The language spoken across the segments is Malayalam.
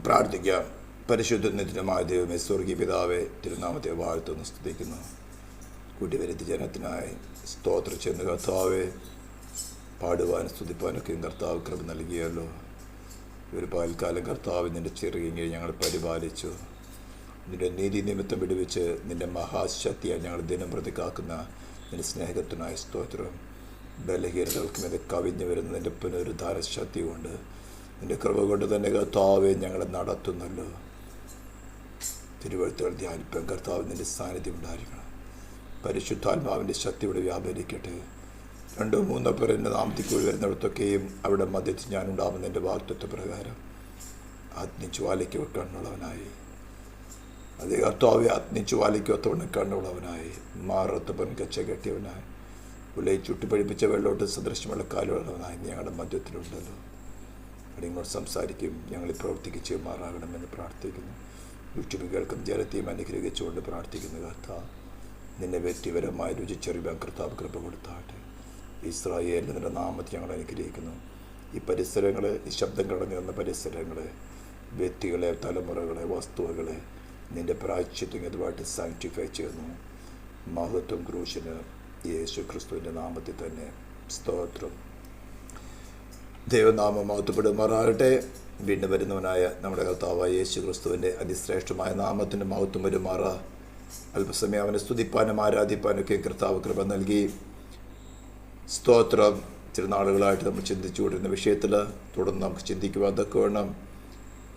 പ്രാർത്ഥിക്കാം. പരിശുദ്ധ നിത്യമായ ദൈവമേ, സ്വർഗീയ പിതാവേ, തിരുനാമത്തെ വാഴ്ത്തുന്നു സ്തുതിക്കുന്നു. കൂട്ടിവരുത്തി ജനത്തിനായി സ്തോത്രം ചെയ്യുന്ന കർത്താവേ, പാടുവാനും സ്തുതിപ്പാനൊക്കെയും കർത്താവ് കൃപ നൽകിയല്ലോ. ഒരു പകൽക്കാലം കർത്താവ് നിൻ്റെ ചെറുകിങ്ങനെ ഞങ്ങൾ പരിപാലിച്ചു. നിൻ്റെ നീതി നിമിത്തം വിടുവിച്ച് നിൻ്റെ മഹാശക്തിയായി ഞങ്ങൾ ദിനം പ്രതി കാക്കുന്ന നിൻ്റെ സ്നേഹത്തിനായി സ്തോത്രം. ബലഹീനതകൾക്കുമേതെ കവിഞ്ഞു വരുന്ന നിൻ്റെ പുനരുദ്ധാര ശക്തി കൊണ്ട്, നിൻ്റെ കൃപ കൊണ്ട് തന്നെ കർത്താവെ ഞങ്ങളെ നടത്തുന്നല്ലോ. തിരുവഴുത്തുകൾ ധ്യാനിപ്പം കർത്താവ് നിൻ്റെ സാന്നിധ്യം ഉണ്ടായിരിക്കണം. പരിശുദ്ധാത്മാവിൻ്റെ ശക്തി ഇവിടെ വ്യാപരിക്കട്ടെ. 2-3 പേർ എൻ്റെ നാമത്തിൽ കൂടി വരുന്നിടത്തൊക്കെയും അവിടെ മധ്യത്തിൽ ഞാനുണ്ടാകുന്ന എൻ്റെ വാഗ്ദത്ത പ്രകാരം അഗ്നിജ്വാലയ്ക്ക് കണ്ണുള്ളവനായി, അതേ കർത്താവെ അഗ്നിജ്വാലയ്ക്കൊത്തവണ്ണം കണ്ണുള്ളവനായി, മാറത്ത് പൊൻകച്ച കെട്ടിയവനായി, ഉലയിൽ ചുട്ടുപഴിപ്പിച്ച വെള്ളോട്ട് സദൃശ്യമുള്ള കാലുള്ളവനായി ഞങ്ങളുടെ മധ്യത്തിലുണ്ടല്ലോ. അവിടെ ഇങ്ങോട്ട് സംസാരിക്കും, ഞങ്ങളിൽ പ്രവർത്തിച്ച് മാറാകണമെന്ന് പ്രാർത്ഥിക്കുന്നു. യൂട്യൂബ് കേൾക്കും ജനത്തെയും അനുഗ്രഹിച്ചുകൊണ്ട് പ്രാർത്ഥിക്കുന്നു. കർത്താവ് നിന്നെ വ്യക്തിപരമായ രുചിച്ചറിയാൻ കർത്താവ് കൃപ കൊടുത്താട്ടെ. ഇസ്രായേലിൻ്റെ നിന്റെ നാമത്തിൽ ഞങ്ങൾ അനുഗ്രഹിക്കുന്നു. ഈ പരിസരങ്ങൾ, ഈ ശബ്ദം കടന്നു വന്ന പരിസരങ്ങൾ, വ്യക്തികളെ, തലമുറകളെ, വസ്തുവകളെ നിൻ്റെ പ്രായശ്ചിത്വം ഇതുമായിട്ട് സാങ്ക്ടിഫൈ ചെയ്യുന്നു. മഹത്വം ക്രൂശിന് യേശു ക്രിസ്തുവിൻ്റെ നാമത്തിൽ തന്നെ സ്തോത്രം. ദൈവനാമം മഹത്വപ്പെടുമാറാകട്ടെ. വീണ്ടും വരുന്നവനായ നമ്മുടെ കർത്താവായ യേശു ക്രിസ്തുവിൻ്റെ അതിശ്രേഷ്ഠമായ നാമത്തിൻ്റെ മഹത്വം വരുമാറ. അല്പസമയം അവനെ സ്തുതിപ്പാനും ആരാധിപ്പാനൊക്കെ കർത്താവ് കൃപ നൽകി. സ്തോത്രം. ചില നാളുകളായിട്ട് നമ്മൾ ചിന്തിച്ചുകൊണ്ടിരുന്ന വിഷയത്തിൽ തുടർന്ന് നമുക്ക് ചിന്തിക്കുവാൻ അതൊക്കെ വേണം.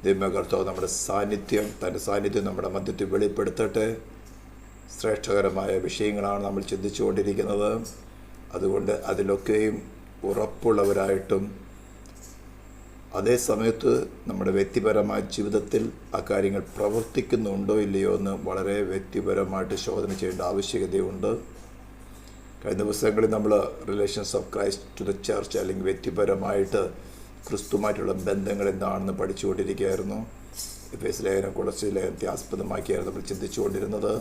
ദൈവ കർത്താവ് നമ്മുടെ സാന്നിധ്യം, തൻ്റെ സാന്നിധ്യം നമ്മുടെ മധ്യത്തിൽ വെളിപ്പെടുത്തട്ടെ. ശ്രേഷ്ഠകരമായ വിഷയങ്ങളാണ് നമ്മൾ ചിന്തിച്ചുകൊണ്ടിരിക്കുന്നത്. അതുകൊണ്ട് അതിലൊക്കെയും ഉറപ്പുള്ളവരായിട്ടും അതേ സമയത്ത് നമ്മുടെ വ്യക്തിപരമായ ജീവിതത്തിൽ ആ കാര്യങ്ങൾ പ്രവർത്തിക്കുന്നുണ്ടോ ഇല്ലയോ എന്ന് വളരെ വ്യക്തിപരമായിട്ട് ശോധന ചെയ്യേണ്ട ആവശ്യകതയുണ്ട്. കഴിഞ്ഞ ദിവസങ്ങളിൽ നമ്മൾ relations of Christ to the church, അല്ലെങ്കിൽ വ്യക്തിപരമായിട്ട് ക്രിസ്തുമായിട്ടുള്ള ബന്ധങ്ങൾ എന്താണെന്ന് പഠിച്ചുകൊണ്ടിരിക്കുകയായിരുന്നു. എഫേസ്യ ലേഖനം, കൊളോസ്യ ലേഖനത്തെ ആസ്പദമാക്കിയായിരുന്നു നമ്മൾ ചിന്തിച്ചുകൊണ്ടിരുന്നത്.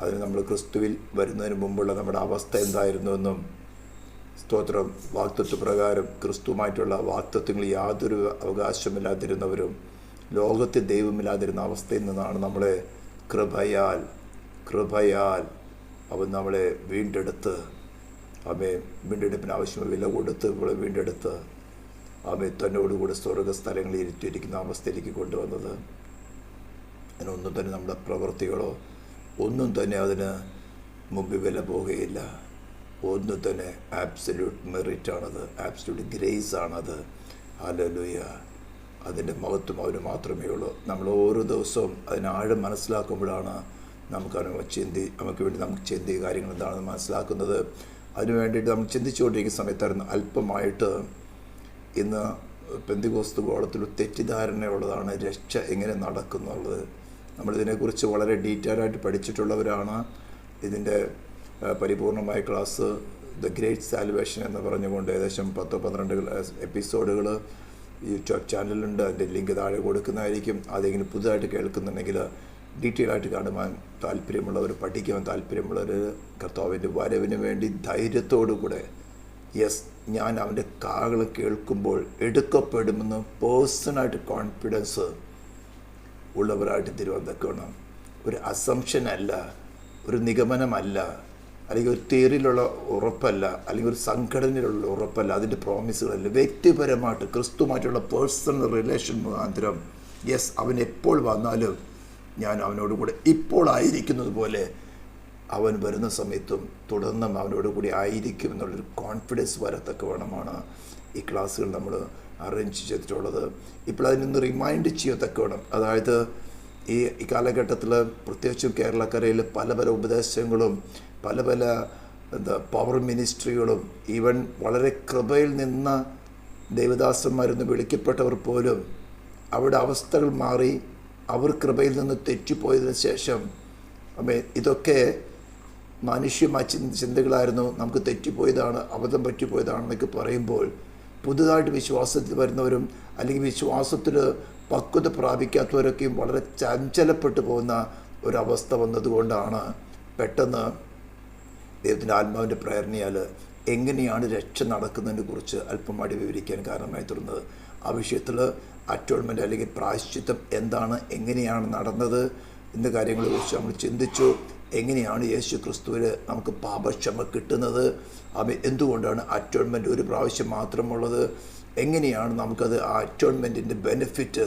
അതിന് നമ്മൾ ക്രിസ്തുവിൽ വരുന്നതിന് മുമ്പുള്ള നമ്മുടെ അവസ്ഥ എന്തായിരുന്നുവെന്നും, സ്തോത്രം, വാഗ്ദത്വ പ്രകാരം ക്രിസ്തുമായിട്ടുള്ള വാഗ്ദത്വങ്ങളിൽ യാതൊരു അവകാശമില്ലാതിരുന്നവരും ലോകത്തിൽ ദൈവമില്ലാതിരുന്ന അവസ്ഥയിൽ നിന്നാണ് നമ്മളെ കൃപയാൽ അവൻ നമ്മളെ വീണ്ടെടുത്ത്, വീണ്ടെടുപ്പിന് ആവശ്യമായ വില കൊടുത്ത് നമ്മളെ വീണ്ടെടുത്ത് തന്നോടുകൂടെ സ്വർഗ സ്ഥലങ്ങളിൽ ഇരുത്തിയിരിക്കുന്ന അവസ്ഥയിലേക്ക് കൊണ്ടുവന്നത്. അതിനൊന്നും തന്നെ നമ്മുടെ പ്രവൃത്തികളോ ഒന്നും തന്നെ അതിന് മുമ്പിൽ വില പോകുകയില്ല. ഒന്നും തന്നെ ആബ്സല്യൂട്ട് മെറിറ്റാണത്, ആബ്സല്യൂട്ട് ഗ്രേസ് ആണത്. ഹല്ലേലൂയ. അതിൻ്റെ മഹത്വം അവന് മാത്രമേ ഉള്ളൂ. നമ്മൾ ഓരോ ദിവസവും അതിനാഴം മനസ്സിലാക്കുമ്പോഴാണ് നമുക്ക് വേണ്ടി നമുക്ക് ചിന്തിയ കാര്യങ്ങൾ എന്താണെന്ന് മനസ്സിലാക്കുന്നത്. അതിനു വേണ്ടിയിട്ട് നമ്മൾ ചിന്തിച്ചുകൊണ്ടിരിക്കുന്ന സമയത്തായിരുന്നു അല്പമായിട്ട് ഇന്ന് പെന്തിക്കോസ്ത് ഗോളത്തിൽ തെറ്റിദ്ധാരണയുള്ളതാണ് രക്ഷ എങ്ങനെ നടക്കുന്നുള്ളത്. നമ്മളിതിനെക്കുറിച്ച് വളരെ ഡീറ്റെയിലായിട്ട് പഠിച്ചിട്ടുള്ളവരാണ്. ഇതിൻ്റെ പരിപൂർണമായ ക്ലാസ് ദ ഗ്രേറ്റ് സാൽവേഷൻ എന്ന് പറഞ്ഞുകൊണ്ട് ഏകദേശം 10-12 എപ്പിസോഡുകൾ യൂട്യൂബ് ചാനലുണ്ട്. അതിൻ്റെ ലിങ്ക് താഴെ കൊടുക്കുന്നതായിരിക്കും. അതെങ്കിലും പുതുതായിട്ട് കേൾക്കുന്നുണ്ടെങ്കിൽ ഡീറ്റെയിൽ ആയിട്ട് കാണുവാൻ താല്പര്യമുള്ളവർ, പഠിക്കുവാൻ താല്പര്യമുള്ളവർ കർത്താവിൻ്റെ വരവിന് വേണ്ടി ധൈര്യത്തോടു കൂടെ, യെസ്, ഞാൻ അവൻ്റെ കാകൾ കേൾക്കുമ്പോൾ എടുക്കപ്പെടുമെന്ന് പേഴ്സണായിട്ട് കോൺഫിഡൻസ് ഉള്ളവരായിട്ട് തിരുവനന്തപുരം. ഒരു അസംഷനല്ല, ഒരു നിഗമനമല്ല, അല്ലെങ്കിൽ ഒരു തിയറിയിലുള്ള ഉറപ്പല്ല, അല്ലെങ്കിൽ ഒരു സംഘടനയിലുള്ള ഉറപ്പല്ല, അതിൻ്റെ പ്രോമിസുകളല്ല. വ്യക്തിപരമായിട്ട് ക്രിസ്തുമായിട്ടുള്ള പേഴ്സണൽ റിലേഷൻ മുഖാന്തരം, യെസ്, അവൻ എപ്പോൾ വന്നാലും ഞാൻ അവനോട് കൂടെ ഇപ്പോൾ ആയിരിക്കുന്നത് പോലെ അവൻ വരുന്ന സമയത്തും തുടർന്നും അവനോട് കൂടി ആയിരിക്കും എന്നുള്ളൊരു കോൺഫിഡൻസ് വരത്തക്ക വേണമാണ് ഈ ക്ലാസ്സുകൾ നമ്മൾ അറേഞ്ച് ചെയ്തിട്ടുള്ളത്. ഇപ്പോൾ അതിനൊന്ന് റിമൈൻഡ് ചെയ്യത്തക്ക വേണം. അതായത് ഈ കാലഘട്ടത്തിൽ പ്രത്യേകിച്ചും കേരളക്കരയിൽ പല ഉപദേശങ്ങളും പല പവർ മിനിസ്ട്രികളും, ഈവൻ വളരെ കൃപയിൽ നിന്ന് ദൈവദാസന്മാരെന്ന് വിളിക്കപ്പെട്ടവർ പോലും അവിടെ അവസ്ഥകൾ മാറി അവർ കൃപയിൽ നിന്ന് തെറ്റിപ്പോയതിനു ശേഷം ഇതൊക്കെ മനുഷ്യമായ ചിന്തകളായിരുന്നു, നമുക്ക് തെറ്റിപ്പോയതാണ്, അബദ്ധം പറ്റിപ്പോയതാണെന്നൊക്കെ പറയുമ്പോൾ പുതുതായിട്ട് വിശ്വാസത്തിൽ വരുന്നവരും അല്ലെങ്കിൽ വിശ്വാസത്തിൽ പക്വത പ്രാപിക്കാത്തവരൊക്കെയും വളരെ ചഞ്ചലപ്പെട്ടു പോകുന്ന ഒരവസ്ഥ വന്നതുകൊണ്ടാണ് പെട്ടെന്ന് ദൈവത്തിൻ്റെ ആത്മാവിൻ്റെ പ്രേരണയാൽ എങ്ങനെയാണ് രക്ഷ നടക്കുന്നതിനെ കുറിച്ച് അല്പമാടി വിവരിക്കാൻ കാരണമായി തീർന്നത്. ആ വിഷയത്തിൽ അറ്റോൺമെൻറ്റ് അല്ലെങ്കിൽ പ്രായശ്ചിത്തം എന്താണ്, എങ്ങനെയാണ് നടന്നത് എന്ന കാര്യങ്ങളെക്കുറിച്ച് നമ്മൾ ചിന്തിച്ചു. എങ്ങനെയാണ് യേശു ക്രിസ്തുവിൽ നമുക്ക് പാപക്ഷമ കിട്ടുന്നത്, എന്തുകൊണ്ടാണ് അറ്റോൺമെൻറ്റ് ഒരു പ്രാവശ്യം മാത്രമുള്ളത്, എങ്ങനെയാണ് നമുക്കത് ആ അറ്റോൺമെൻറ്റിൻ്റെ ബെനിഫിറ്റ്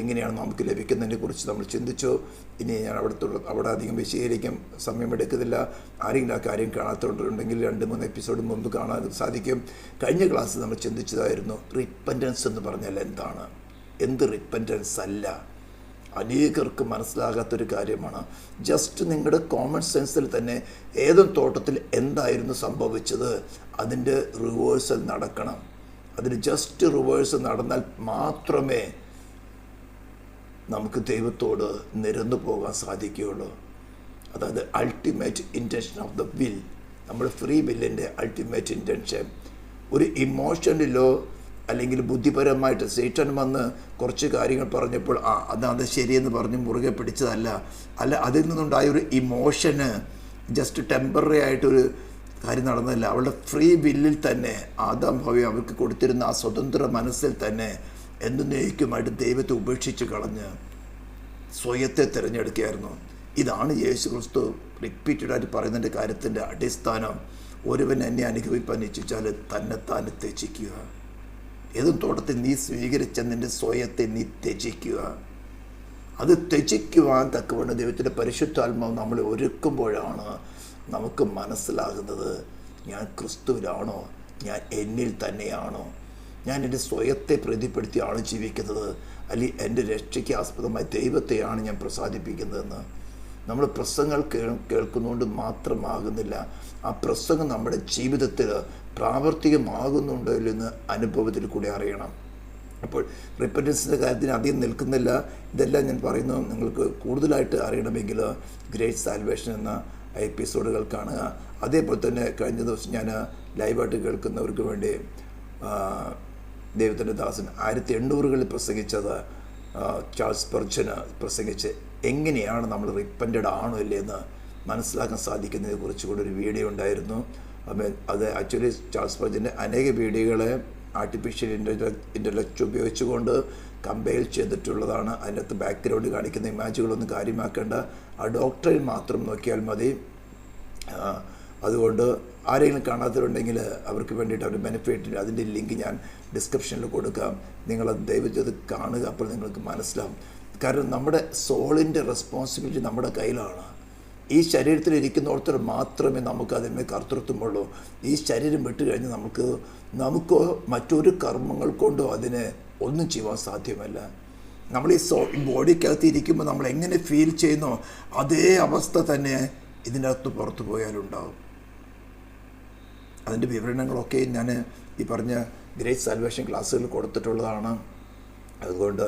എങ്ങനെയാണ് നമുക്ക് ലഭിക്കുന്നതിനെ കുറിച്ച് നമ്മൾ ചിന്തിച്ചു. ഇനി ഞാൻ അവിടെ അധികം വിശദീകരിക്കാൻ സമയമെടുക്കുന്നില്ല. ആരെങ്കിലും ആ കാര്യം കാണാത്തതുണ്ടെങ്കിൽ 2-3 എപ്പിസോഡ് മുമ്പ് കാണാൻ സാധിക്കും. കഴിഞ്ഞ ക്ലാസ്സിൽ നമ്മൾ ചിന്തിച്ചതായിരുന്നു റിപ്പൻറ്റൻസ് എന്ന് പറഞ്ഞാൽ എന്താണ്, എന്ത് റിപ്പൻറ്റൻസ് അല്ല. അനേകർക്ക് മനസ്സിലാകാത്തൊരു കാര്യമാണ്. ജസ്റ്റ് നിങ്ങളുടെ കോമൺ സെൻസിൽ തന്നെ ഏതും തോട്ടത്തിൽ എന്തായിരുന്നു സംഭവിച്ചത് അതിൻ്റെ റിവേഴ്സൽ നടക്കണം. അതിന് ജസ്റ്റ് റിവേഴ്സൽ നടന്നാൽ മാത്രമേ നമുക്ക് ദൈവത്തോട് നിരന്നു പോകാൻ സാധിക്കുകയുള്ളൂ. അതായത് ultimate intention of the will, നമ്മുടെ ഫ്രീ വില്ലിൻ്റെ അൾട്ടിമേറ്റ് ഇൻറ്റൻഷൻ. ഒരു ഇമോഷനിലോ അല്ലെങ്കിൽ ബുദ്ധിപരമായിട്ട് സേറ്റൻ വന്ന് കുറച്ച് കാര്യങ്ങൾ പറഞ്ഞപ്പോൾ അത് ശരിയെന്ന് പറഞ്ഞ് മുറുകെ പിടിച്ചതല്ല. അതിൽ നിന്നുണ്ടായ ഒരു ഇമോഷന് ജസ്റ്റ് ടെമ്പററി ആയിട്ടൊരു കാര്യം നടന്നതല്ല. അവളുടെ ഫ്രീ വില്ലിൽ തന്നെ ആദാം ഹവ്വ അവർക്ക് കൊടുത്തിരുന്ന ആ സ്വതന്ത്ര മനസ്സിൽ തന്നെ എന്നേക്കുമായിട്ട് ദൈവത്തെ ഉപേക്ഷിച്ച് കളഞ്ഞ് സ്വയത്തെ തിരഞ്ഞെടുക്കുകയായിരുന്നു. ഇതാണ് യേശു ക്രിസ്തു റിപ്പീറ്റഡായിട്ട് പറയുന്നതിൻ്റെ കാര്യത്തിൻ്റെ അടിസ്ഥാനം. ഒരുവൻ എന്നെ അനുഭവിപ്പാൻ ഇച്ഛിച്ചാൽ തന്നെത്താൻ ത്യജിക്കുക. ഏതും തോട്ടത്തിൽ നീ സ്വീകരിച്ച നിൻ്റെ സ്വയത്തെ നീ ത്യജിക്കുക. അത് ത്യജിക്കുവാൻ തക്കവണ്ണം ദൈവത്തിൻ്റെ പരിശുദ്ധാത്മാവ് നമ്മളെ ഒരുക്കുമ്പോഴാണ് നമുക്ക് മനസ്സിലാകുന്നത്, ഞാൻ ക്രിസ്തുവിലാണോ, ഞാൻ എന്നിൽ തന്നെയാണോ, ഞാൻ എൻ്റെ സ്വയത്തെ പ്രീതിപ്പെടുത്തിയാണ് ജീവിക്കുന്നത്, അല്ലെങ്കിൽ എൻ്റെ രക്ഷയ്ക്ക് ആസ്പദമായ ദൈവത്തെയാണ് ഞാൻ പ്രസാദിപ്പിക്കുന്നതെന്ന്. നമ്മൾ പ്രസംഗങ്ങൾ കേൾക്കുന്നതുകൊണ്ട് മാത്രമാകുന്നില്ല, ആ പ്രസംഗം നമ്മുടെ ജീവിതത്തിൽ പ്രാവർത്തികമാകുന്നുണ്ടോ ഇല്ലെന്ന് അനുഭവത്തിൽ കൂടി അറിയണം. അപ്പോൾ റിപ്പൻറ്റൻസിൻ്റെ കാര്യത്തിന് അധികം നിൽക്കുന്നില്ല. ഇതെല്ലാം ഞാൻ പറയുന്നത് നിങ്ങൾക്ക് കൂടുതലായിട്ട് അറിയണമെങ്കിൽ ഗ്രേറ്റ് സാൽവേഷൻ എന്ന എപ്പിസോഡുകൾ കാണുക. അതേപോലെ തന്നെ കഴിഞ്ഞ ദിവസം ഞാൻ ലൈവായിട്ട് കേൾക്കുന്നവർക്ക് വേണ്ടി ദൈവത്തിൻ്റെ ദാസൻ 1800-കളിൽ പ്രസംഗിച്ചത് ചാൾസ് സ്പർജന് പ്രസംഗിച്ച് എങ്ങനെയാണ് നമ്മൾ റിപ്പൻറ്റഡ് ആണോ ഇല്ലേ എന്ന് മനസ്സിലാക്കാൻ സാധിക്കുന്നതിനെ കുറിച്ചുകൂടി ഒരു വീഡിയോ ഉണ്ടായിരുന്നു. അത് ആക്ച്വലി ചാൾസ് സ്പർജൻ്റെ അനേക വീഡിയോകളെ ആർട്ടിഫിഷ്യൽ ഇൻ്റലക്റ്റ് ഉപയോഗിച്ചുകൊണ്ട് കമ്പയർ ചെയ്തിട്ടുള്ളതാണ്. അതിനകത്ത് ബാക്ക്ഗ്രൗണ്ട് കാണിക്കുന്ന ഇമേജുകളൊന്നും കാര്യമാക്കേണ്ട, ആ ഡോക്ടറിൽ മാത്രം നോക്കിയാൽ മതി. അതുകൊണ്ട് ആരെങ്കിലും കാണാത്തവരുണ്ടെങ്കിൽ അവർക്ക് വേണ്ടിയിട്ട് അവർ ബെനിഫിറ്റ് അതിൻ്റെ ലിങ്ക് ഞാൻ ഡിസ്ക്രിപ്ഷനിൽ കൊടുക്കാം. നിങ്ങളത് ദയവചെയ്ത് കാണുക, അപ്പോൾ നിങ്ങൾക്ക് മനസ്സിലാവും. കാരണം നമ്മുടെ സോളിൻ്റെ റെസ്പോൺസിബിലിറ്റി നമ്മുടെ കയ്യിലാണ്. ഈ ശരീരത്തിലിരിക്കുന്നിടത്തോളം മാത്രമേ നമുക്ക് അതിന്മേൽ കർത്തൃത്വമുള്ളൂ. ഈ ശരീരം വിട്ട് കഴിഞ്ഞ് നമുക്കോ മറ്റൊരു കർമ്മങ്ങൾ കൊണ്ടോ അതിനെ ഒന്നും ചെയ്യുവാൻ സാധ്യമല്ല. നമ്മൾ ഈ ബോഡിക്കകത്ത് ഇരിക്കുമ്പോൾ നമ്മൾ എങ്ങനെ ഫീൽ ചെയ്യുന്നോ അതേ അവസ്ഥ തന്നെ ഇതിനകത്ത് പുറത്തു പോയാലുണ്ടാവും. അതിൻ്റെ വിവരണങ്ങളൊക്കെ ഞാൻ ഈ പറഞ്ഞ ഗ്രേറ്റ് സാൽവേഷൻ ക്ലാസ്സുകളിൽ കൊടുത്തിട്ടുള്ളതാണ്. അതുകൊണ്ട്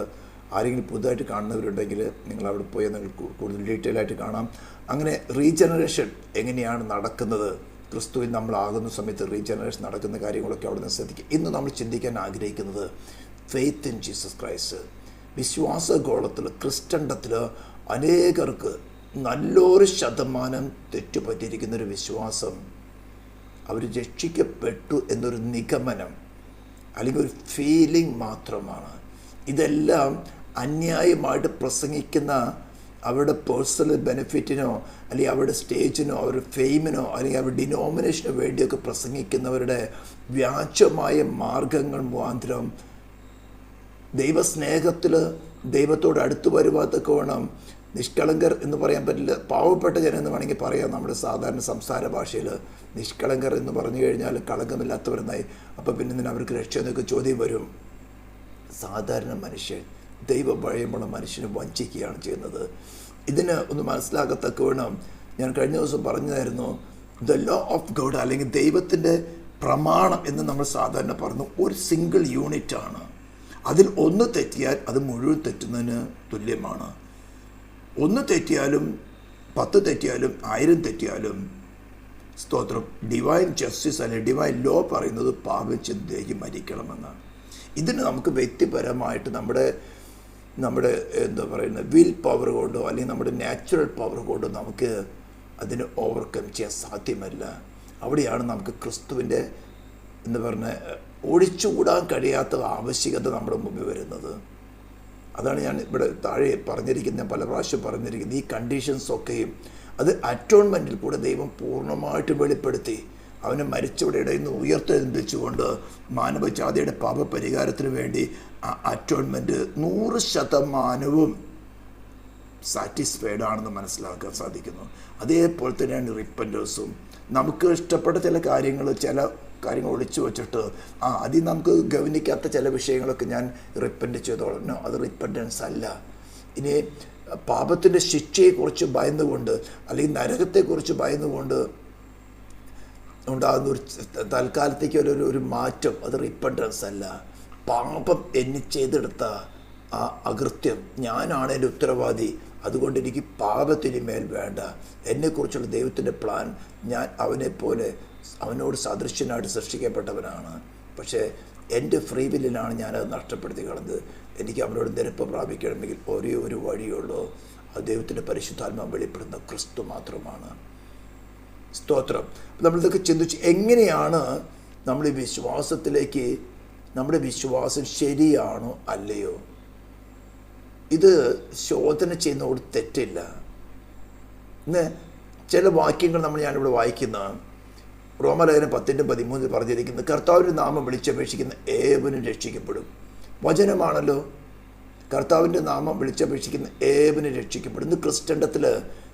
ആരെങ്കിലും പുതുതായിട്ട് കാണുന്നവരുണ്ടെങ്കിൽ നിങ്ങൾ അവിടെ പോയി നിങ്ങൾക്ക് കൂടുതൽ ഡീറ്റെയിൽ ആയിട്ട് കാണാം. അങ്ങനെ റീജനറേഷൻ എങ്ങനെയാണ് നടക്കുന്നത്, ക്രിസ്തുവിൽ നമ്മളാകുന്ന സമയത്ത് റീജനറേഷൻ നടക്കുന്ന കാര്യങ്ങളൊക്കെ അവിടെ നിന്ന് ശ്രദ്ധിക്കുക. ഇന്ന് നമ്മൾ ചിന്തിക്കാൻ ആഗ്രഹിക്കുന്നത് ഫെയ്ത്ത് ഇൻ ജീസസ് ക്രൈസ്റ്റ്. വിശ്വാസഗോളത്തിൽ ക്രിസ്ത്യൻഡത്തിൽ അനേകർക്ക് നല്ലൊരു ശതമാനം തെറ്റുപറ്റിയിരിക്കുന്നൊരു വിശ്വാസം, അവർ രക്ഷിക്കപ്പെട്ടു എന്നൊരു നിഗമനം അല്ലെങ്കിൽ ഒരു ഫീലിംഗ് മാത്രമാണ്. ഇതെല്ലാം അന്യായമായിട്ട് പ്രസംഗിക്കുന്ന അവരുടെ പേഴ്സണൽ ബെനിഫിറ്റിനോ അല്ലെങ്കിൽ അവരുടെ സ്റ്റേജിനോ അവരുടെ ഫെയിമിനോ അല്ലെങ്കിൽ അവരുടെ ഡിനോമിനേഷനോ വേണ്ടിയൊക്കെ പ്രസംഗിക്കുന്നവരുടെ വ്യാജമായ മാർഗങ്ങൾ മുഖാന്തരം ദൈവസ്നേഹത്തിൽ ദൈവത്തോട് അടുത്ത് വരുവാത്തൊക്കെ വേണം നിഷ്കളങ്കർ എന്ന് പറയാൻ പറ്റില്ല, പാവപ്പെട്ട ജനം എന്ന് വേണമെങ്കിൽ പറയാം. നമ്മുടെ സാധാരണ സംസാര ഭാഷയിൽ നിഷ്കളങ്കർ എന്ന് പറഞ്ഞു കഴിഞ്ഞാൽ കളങ്കമില്ലാത്തവരെന്നായി. അപ്പോൾ പിന്നെ ഇതിന് അവർക്ക് രക്ഷ എന്നൊക്കെ ചോദ്യം വരും. സാധാരണ മനുഷ്യൻ ദൈവഭയമുള്ള മനുഷ്യനെ വഞ്ചിക്കുകയാണ് ചെയ്യുന്നത്. ഇതിന് ഒന്ന് മനസ്സിലാകത്തക്ക വേണം. ഞാൻ കഴിഞ്ഞ ദിവസം പറഞ്ഞതായിരുന്നു, ദ ലോ ഓഫ് ഗോഡ് അല്ലെങ്കിൽ ദൈവത്തിൻ്റെ പ്രമാണം എന്ന് നമ്മൾ സാധാരണ പറഞ്ഞു ഒരു സിംഗിൾ യൂണിറ്റാണ്. അതിൽ ഒന്ന് തെറ്റിയാൽ അത് മുഴുവൻ തെറ്റുന്നതിന് തുല്യമാണ്. ഒന്ന് തെറ്റിയാലും 10 തെറ്റിയാലും 1000 തെറ്റിയാലും സ്തോത്രം. ഡിവൈൻ ജസ്റ്റിസ് അല്ലെങ്കിൽ ഡിവൈൻ ലോ പറയുന്നത് പാപം ചിന്തയ്ക്ക് മരിക്കണമെന്നാണ്. ഇതിന് നമുക്ക് വ്യക്തിപരമായിട്ട് നമ്മുടെ എന്താ പറയുന്നത് വിൽ പവർ കൊണ്ടോ അല്ലെങ്കിൽ നമ്മുടെ നാച്ചുറൽ പവർ കൊണ്ടോ നമുക്ക് അതിനെ ഓവർകം ചെയ്യാൻ സാധ്യമല്ല. അവിടെയാണ് നമുക്ക് ക്രിസ്തുവിൻ്റെ എന്താ പറഞ്ഞ ഒഴിച്ചുകൂടാൻ കഴിയാത്ത ആവശ്യകത നമ്മുടെ മുമ്പിൽ വരുന്നത്. അതാണ് ഞാൻ ഇവിടെ താഴെ പറഞ്ഞിരിക്കുന്നത്, പല പ്രാവശ്യം പറഞ്ഞിരിക്കുന്നത്. ഈ കണ്ടീഷൻസൊക്കെയും അത് അറ്റോൺമെൻറ്റിൽ കൂടെ ദൈവം പൂർണ്ണമായിട്ട് വെളിപ്പെടുത്തി അവനെ മരിച്ചവിടെ ഇടയിൽ നിന്ന് ഉയർത്തെഴുന്നേൽപ്പിച്ചുകൊണ്ട് മാനവജാതിയുടെ പാപപരിഹാരത്തിന് വേണ്ടി ആ അറ്റോൺമെൻറ്റ് 100% സാറ്റിസ്ഫൈഡ് ആണെന്ന് മനസ്സിലാക്കാൻ സാധിക്കുന്നു. അതേപോലെ തന്നെയാണ് റിപ്പൻറ്റേഴ്സും. നമുക്ക് ഇഷ്ടപ്പെട്ട ചില കാര്യങ്ങൾ ഒളിച്ചു വെച്ചിട്ട് അതിൽ നമുക്ക് ഗവനിക്കാത്ത ചില വിഷയങ്ങളൊക്കെ ഞാൻ റിപ്പൻറ്റ് ചെയ്തോളൂ. അത് റിപ്പൻറ്റൻസ് അല്ല. ഇനി പാപത്തിൻ്റെ ശിക്ഷയെക്കുറിച്ച് ഭയന്നുകൊണ്ട് അല്ലെങ്കിൽ നരകത്തെക്കുറിച്ച് ഭയന്നുകൊണ്ട് ഉണ്ടാകുന്ന ഒരു തൽക്കാലത്തേക്ക് ഒരു മാറ്റം, അത് റിപ്പൻറ്റൻസ് അല്ല. പാപം എന്നെ ചെയ്തെടുത്ത ആ അകൃത്യം ഞാനാണ് എൻ്റെ ഉത്തരവാദി, അതുകൊണ്ട് എനിക്ക് പാപത്തിന് മേൽ വേണ്ട. എന്നെക്കുറിച്ചുള്ള ദൈവത്തിൻ്റെ പ്ലാൻ, ഞാൻ അവനോട് സദൃശ്യനായിട്ട് സൃഷ്ടിക്കപ്പെട്ടവനാണ്. പക്ഷേ എൻ്റെ ഫ്രീ വില്ലിലാണ് ഞാനത് നഷ്ടപ്പെടുത്തി കളഞ്ഞത്. എനിക്ക് അവനോട് നിരപ്പ് പ്രാപിക്കണമെങ്കിൽ ഒരേ ഒരു വഴിയുള്ളൂ, അത് ദൈവത്തിൻ്റെ പരിശുദ്ധാത്മാവ് വെളിപ്പെടുന്ന ക്രിസ്തു മാത്രമാണ്. സ്തോത്രം. നമ്മളിതൊക്കെ ചിന്തിച്ച് എങ്ങനെയാണ് നമ്മൾ ഈ വിശ്വാസത്തിലേക്ക്, നമ്മുടെ വിശ്വാസം ശരിയാണോ അല്ലയോ, ഇത് ശോധന ചെയ്യുന്നതോട് തെറ്റില്ല. ഇന്ന് ചില വാക്യങ്ങൾ ഞാനിവിടെ വായിക്കുന്ന റോമലേഖനം 10:13 പറഞ്ഞിരിക്കുന്നത്, കർത്താവിൻ്റെ നാമം വിളിച്ചപേക്ഷിക്കുന്ന ഏവനും രക്ഷിക്കപ്പെടും. വചനമാണല്ലോ. കർത്താവിൻ്റെ നാമം വിളിച്ചപേക്ഷിക്കുന്ന ഏവനും രക്ഷിക്കപ്പെടും. ഇന്ന് ക്രിസ്ത്യൻഡത്തിൽ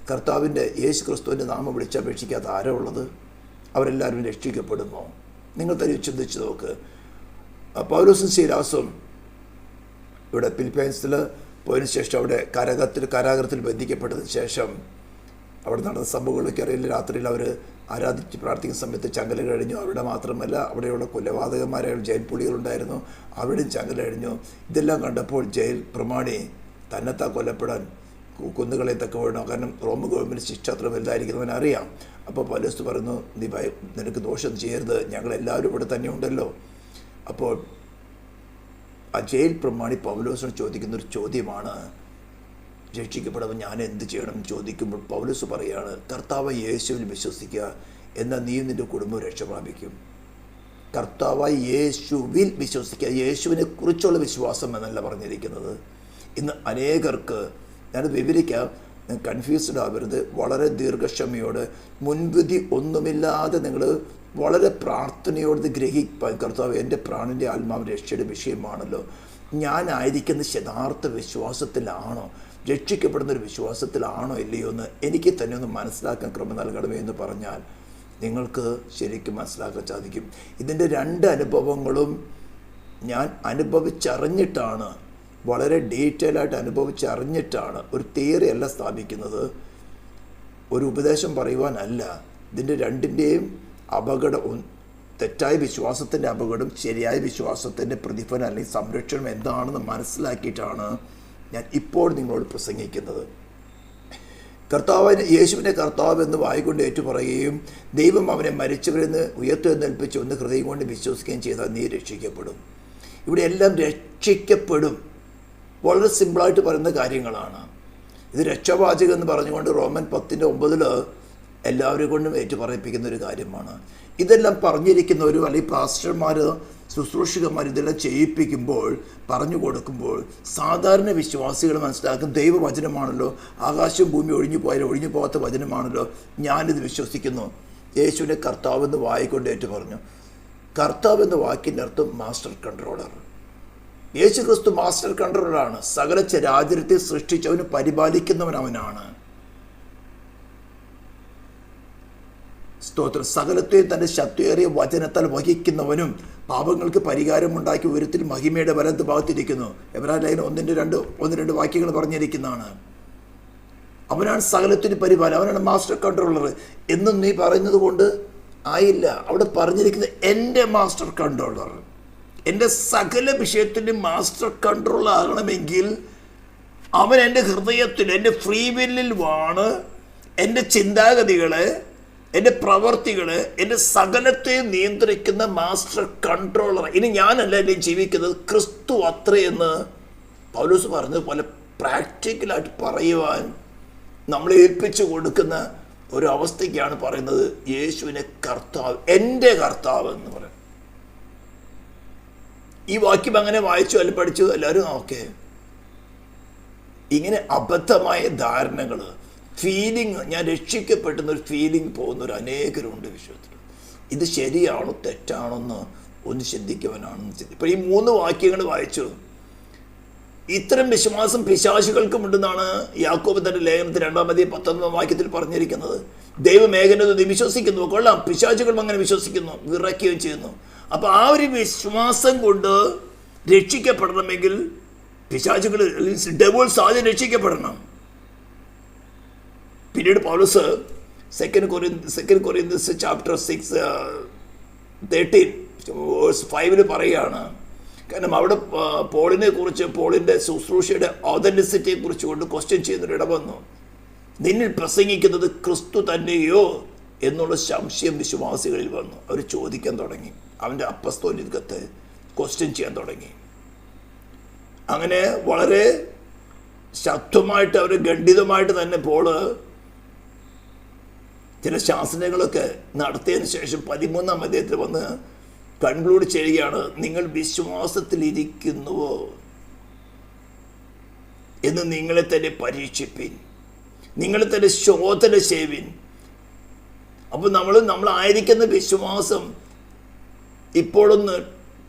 കർത്താവിൻ്റെ യേശു ക്രിസ്തുവിൻ്റെ നാമം വിളിച്ചപേക്ഷിക്കാത്ത ആരാ ഉള്ളത്? അവരെല്ലാവരും രക്ഷിക്കപ്പെടുമോ? നിങ്ങൾ തന്നെ ചിന്തിച്ച് നോക്ക്. പൗലോസും ശീലാസും ഇവിടെ ഫിലിപ്പൈൻസിൽ പോയതിനു ശേഷം അവിടെ കാരാഗ്രഹത്തിൽ ബന്ധിക്കപ്പെട്ടതിന് ശേഷം അവിടെ നടന്ന സംഭവങ്ങളൊക്കെ അറിയില്ല. രാത്രിയിൽ അവർ ആരാധിച്ച് പ്രാർത്ഥിക്കുന്ന സമയത്ത് ചങ്ങല കഴിഞ്ഞു. അവിടെ മാത്രമല്ല, അവിടെയുള്ള കൊലപാതകന്മാരായ ജയിൽ പുള്ളികളുണ്ടായിരുന്നു, അവിടെയും ചങ്ങല കഴിഞ്ഞു. ഇതെല്ലാം കണ്ടപ്പോൾ ജയിൽ പ്രമാണി തന്നെത്താൻ കൊല്ലപ്പെടാൻ കുന്നുകളെ തക്ക വേണം. കാരണം റോമ ഗവൺമെൻറ് ശിക്ഷ അത്ര വലുതായിരിക്കുന്നവൻ അറിയാം. അപ്പോൾ പൗലോസ് പറയുന്നു, നിനക്ക് ദോഷം ചെയ്യരുത്, ഞങ്ങളെല്ലാവരും ഇവിടെ തന്നെ ഉണ്ടല്ലോ. അപ്പോൾ ആ ജയിൽ പ്രമാണി പൗലോസിനോട് ചോദിക്കുന്നൊരു ചോദ്യമാണ്, രക്ഷിക്കപ്പെടുമ്പോൾ ഞാൻ എന്ത് ചെയ്യണം ചോദിക്കുമ്പോൾ പൗലോസ് പറയാണ്, കർത്താവ് യേശുവിൽ വിശ്വസിക്കുക, എന്നാൽ നീയും നിൻ്റെ കുടുംബവും രക്ഷ പ്രാപിക്കും. കർത്താവായി യേശുവിൽ വിശ്വസിക്കുക, യേശുവിനെ കുറിച്ചുള്ള വിശ്വാസം എന്നല്ല പറഞ്ഞിരിക്കുന്നത്. ഇന്ന് അനേകർക്ക്, ഞാനത് വിവരിക്കാം, കൺഫ്യൂസ്ഡ് ആവരുത്, വളരെ ദീർഘക്ഷമയോട് മുൻവിധി ഒന്നുമില്ലാതെ നിങ്ങൾ വളരെ പ്രാർത്ഥനയോട് ഗ്രഹിപ്പാൻ, കർത്താവ് എൻ്റെ പ്രാണൻ്റെ ആത്മാവ് രക്ഷയുടെ വിഷയമാണല്ലോ, ഞാനായിരിക്കുന്ന യഥാർത്ഥ വിശ്വാസത്തിലാണോ, രക്ഷിക്കപ്പെടുന്നൊരു വിശ്വാസത്തിലാണോ ഇല്ലയോ എന്ന് എനിക്ക് തന്നെ ഒന്ന് മനസ്സിലാക്കാൻ കൃപ നൽകണമേ എന്ന് പറഞ്ഞാൽ നിങ്ങൾക്ക് ശരിക്കും മനസ്സിലാക്കാൻ സാധിക്കും. ഇതിൻ്റെ 2 അനുഭവങ്ങളും ഞാൻ അനുഭവിച്ചറിഞ്ഞിട്ടാണ്, വളരെ ഡീറ്റെയിൽ ആയിട്ട് അനുഭവിച്ചറിഞ്ഞിട്ടാണ്, ഒരു തിയറി അല്ല സ്ഥാപിക്കുന്നത്, ഒരു ഉപദേശം പറയുവാനല്ല. ഇതിൻ്റെ 2ൻ്റെയും അപകടം, തെറ്റായ വിശ്വാസത്തിൻ്റെ അപകടം, ശരിയായ വിശ്വാസത്തിൻ്റെ പ്രതിഫലം അല്ലെങ്കിൽ സംരക്ഷണം എന്താണെന്ന് മനസ്സിലാക്കിയിട്ടാണ് ഞാൻ ഇപ്പോൾ നിങ്ങളോട് പ്രസംഗിക്കുന്നത്. യേശുവിനെ കർത്താവ് എന്ന് വായിക്കൊണ്ട് ഏറ്റുപറയുകയും ദൈവം അവനെ മരിച്ചവരിൽ നിന്ന് ഉയർത്തെഴുന്നേൽപ്പിച്ച് ഒന്ന് ഹൃദയം കൊണ്ട് വിശ്വസിക്കുകയും ചെയ്താൽ നീ രക്ഷിക്കപ്പെടും. ഇവിടെ എല്ലാം രക്ഷിക്കപ്പെടും. വളരെ സിമ്പിളായിട്ട് പറയുന്ന കാര്യങ്ങളാണ്. ഇത് രക്ഷാവാചകം എന്ന് പറഞ്ഞുകൊണ്ട് റോമൻ 10:9 എല്ലാവരും കൊണ്ടും ഏറ്റുപറയിപ്പിക്കുന്ന ഒരു കാര്യമാണ്. ഇതെല്ലാം പറഞ്ഞിരിക്കുന്നവരും അല്ലെങ്കിൽ പാസ്റ്റർമാർ, ശുശ്രൂഷകന്മാർ ഇതെല്ലാം ചെയ്യിപ്പിക്കുമ്പോൾ, പറഞ്ഞു കൊടുക്കുമ്പോൾ സാധാരണ വിശ്വാസികൾ മനസ്സിലാക്കും, ദൈവവചനമാണല്ലോ, ആകാശവും ഭൂമി ഒഴിഞ്ഞു പോയാലും ഒഴിഞ്ഞു പോകാത്ത വചനമാണല്ലോ, ഞാനിത് വിശ്വസിക്കുന്നു. യേശുവിനെ കർത്താവെന്ന് വായിക്കൊണ്ട് ഏറ്റു പറഞ്ഞു. കർത്താവ് എന്ന വാക്കിൻ്റെ അർത്ഥം മാസ്റ്റർ കൺട്രോളർ. യേശു ക്രിസ്തു മാസ്റ്റർ കൺട്രോളറാണ്. സകല ചരാചരത്തെ സൃഷ്ടിച്ചവന് പരിപാലിക്കുന്നവൻ അവനാണ്. സ്തോത്രം. സകലത്തെയും തൻ്റെ ശക്തിയേറിയ വചനത്താൽ വഹിക്കുന്നവനും പാപങ്ങൾക്ക് പരിഹാരമുണ്ടാക്കി ഉയരത്തിൽ മഹിമയുടെ വലത്ത് ഭാഗത്തിരിക്കുന്നു. എബ്രായ ലേഖനം 1-2 വാക്യങ്ങൾ പറഞ്ഞിരിക്കുന്നതാണ്. അവനാണ് സകലത്തിന് പരിപാലനം, അവനാണ് മാസ്റ്റർ കൺട്രോളർ. എന്നും നീ പറയുന്നത് കൊണ്ട് ആയില്ല. അവിടെ പറഞ്ഞിരിക്കുന്നത് എൻ്റെ മാസ്റ്റർ കൺട്രോളർ, എൻ്റെ സകല വിഷയത്തിൻ്റെ മാസ്റ്റർ കൺട്രോളർ ആകണമെങ്കിൽ അവൻ എൻ്റെ ഹൃദയത്തിൽ, എൻ്റെ ഫ്രീ വില്ലിൽ ആണ് എൻ്റെ ചിന്താഗതികളെ, എൻ്റെ പ്രവർത്തികൾ, എൻ്റെ സകലത്തെ നിയന്ത്രിക്കുന്ന മാസ്റ്റർ കൺട്രോളർ. ഇനി ഞാനല്ല എന്നെ ജീവിക്കുന്നത്, ക്രിസ്തു അത്രയെന്ന് പൗലോസ് പറഞ്ഞതുപോലെ പ്രാക്ടിക്കലായിട്ട് പറയുവാൻ നമ്മളെ ഏൽപ്പിച്ചു കൊടുക്കുന്ന ഒരു അവസ്ഥയ്ക്കാണ് പറയുന്നത് യേശുവിനെ കർത്താവ്, എൻ്റെ കർത്താവ് എന്ന് പറയും. ഈ വാക്യം അങ്ങനെ വായിച്ചു അല്ല പഠിച്ചു എല്ലാവരും ഓക്കെ. ഇങ്ങനെ അബദ്ധമായ ധാരണകൾ, ഫീലിംഗ്, ഞാൻ രക്ഷിക്കപ്പെടുന്നൊരു ഫീലിംഗ് പോകുന്നൊരു അനേകരുണ്ട് വിശ്വത്തിൽ. ഇത് ശരിയാണോ തെറ്റാണോ എന്ന് ഒന്ന് ചിന്തിക്കുവാനാണെന്ന് ചിന്തി. ഇപ്പോൾ ഈ 3 വാക്യങ്ങൾ വായിച്ചു. ഇത്തരം വിശ്വാസം പിശാചുകൾക്കുമുണ്ടെന്നാണ് യാക്കോബ് തൻ്റെ ലേഖനത്തിൽ 2-19 വാക്യത്തിൽ പറഞ്ഞിരിക്കുന്നത്. ദൈവമേഘനത് വിശ്വസിക്കുന്നു, കൊള്ളാം, പിശാചുകളും അങ്ങനെ വിശ്വസിക്കുന്നു, വിറയ്ക്കുകയും ചെയ്യുന്നു. അപ്പോൾ ആ ഒരു വിശ്വാസം കൊണ്ട് രക്ഷിക്കപ്പെടണമെങ്കിൽ പിശാചുകൾ, ഡെവിൾസ് ആദ്യം രക്ഷിക്കപ്പെടണം. പിന്നീട് പൗലോസ് 2 Corinthians chapter 6:13 പറയുകയാണ്. കാരണം അവിടെ പോളിനെ കുറിച്ച്, പോളിൻ്റെ ശുശ്രൂഷയുടെ ഓതൻറ്റിസിറ്റിയെ കുറിച്ച് കൊണ്ട് ക്വസ്റ്റ്യൻ ചെയ്യുന്നൊരിട വന്നു. നിന്നിൽ പ്രസംഗിക്കുന്നത് ക്രിസ്തു തന്നെയോ എന്നുള്ള സംശയം വിശ്വാസികളിൽ വന്നു. അവർ ചോദിക്കാൻ തുടങ്ങി, അവൻ്റെ അപ്പസ്തോലികത്തെ ക്വസ്റ്റ്യൻ ചെയ്യാൻ തുടങ്ങി. അങ്ങനെ വളരെ ശക്തമായിട്ട്, അവർ ഖണ്ഡിതമായിട്ട് തന്നെ പോള് ചില ശാസനകളൊക്കെ നടത്തിയതിന് ശേഷം 13-ാം അധ്യായത്തിൽ വന്ന് കൺക്ലൂഡ് ചെയ്യുകയാണ്, നിങ്ങൾ വിശ്വാസത്തിലിരിക്കുന്നുവോ എന്ന് നിങ്ങളെ തന്നെ പരീക്ഷിപ്പിൻ, നിങ്ങളെ തന്നെ ശോധന ചെയ്യുവിൻ. അപ്പോൾ നമ്മളായിരിക്കുന്ന വിശ്വാസം ഇപ്പോഴൊന്ന്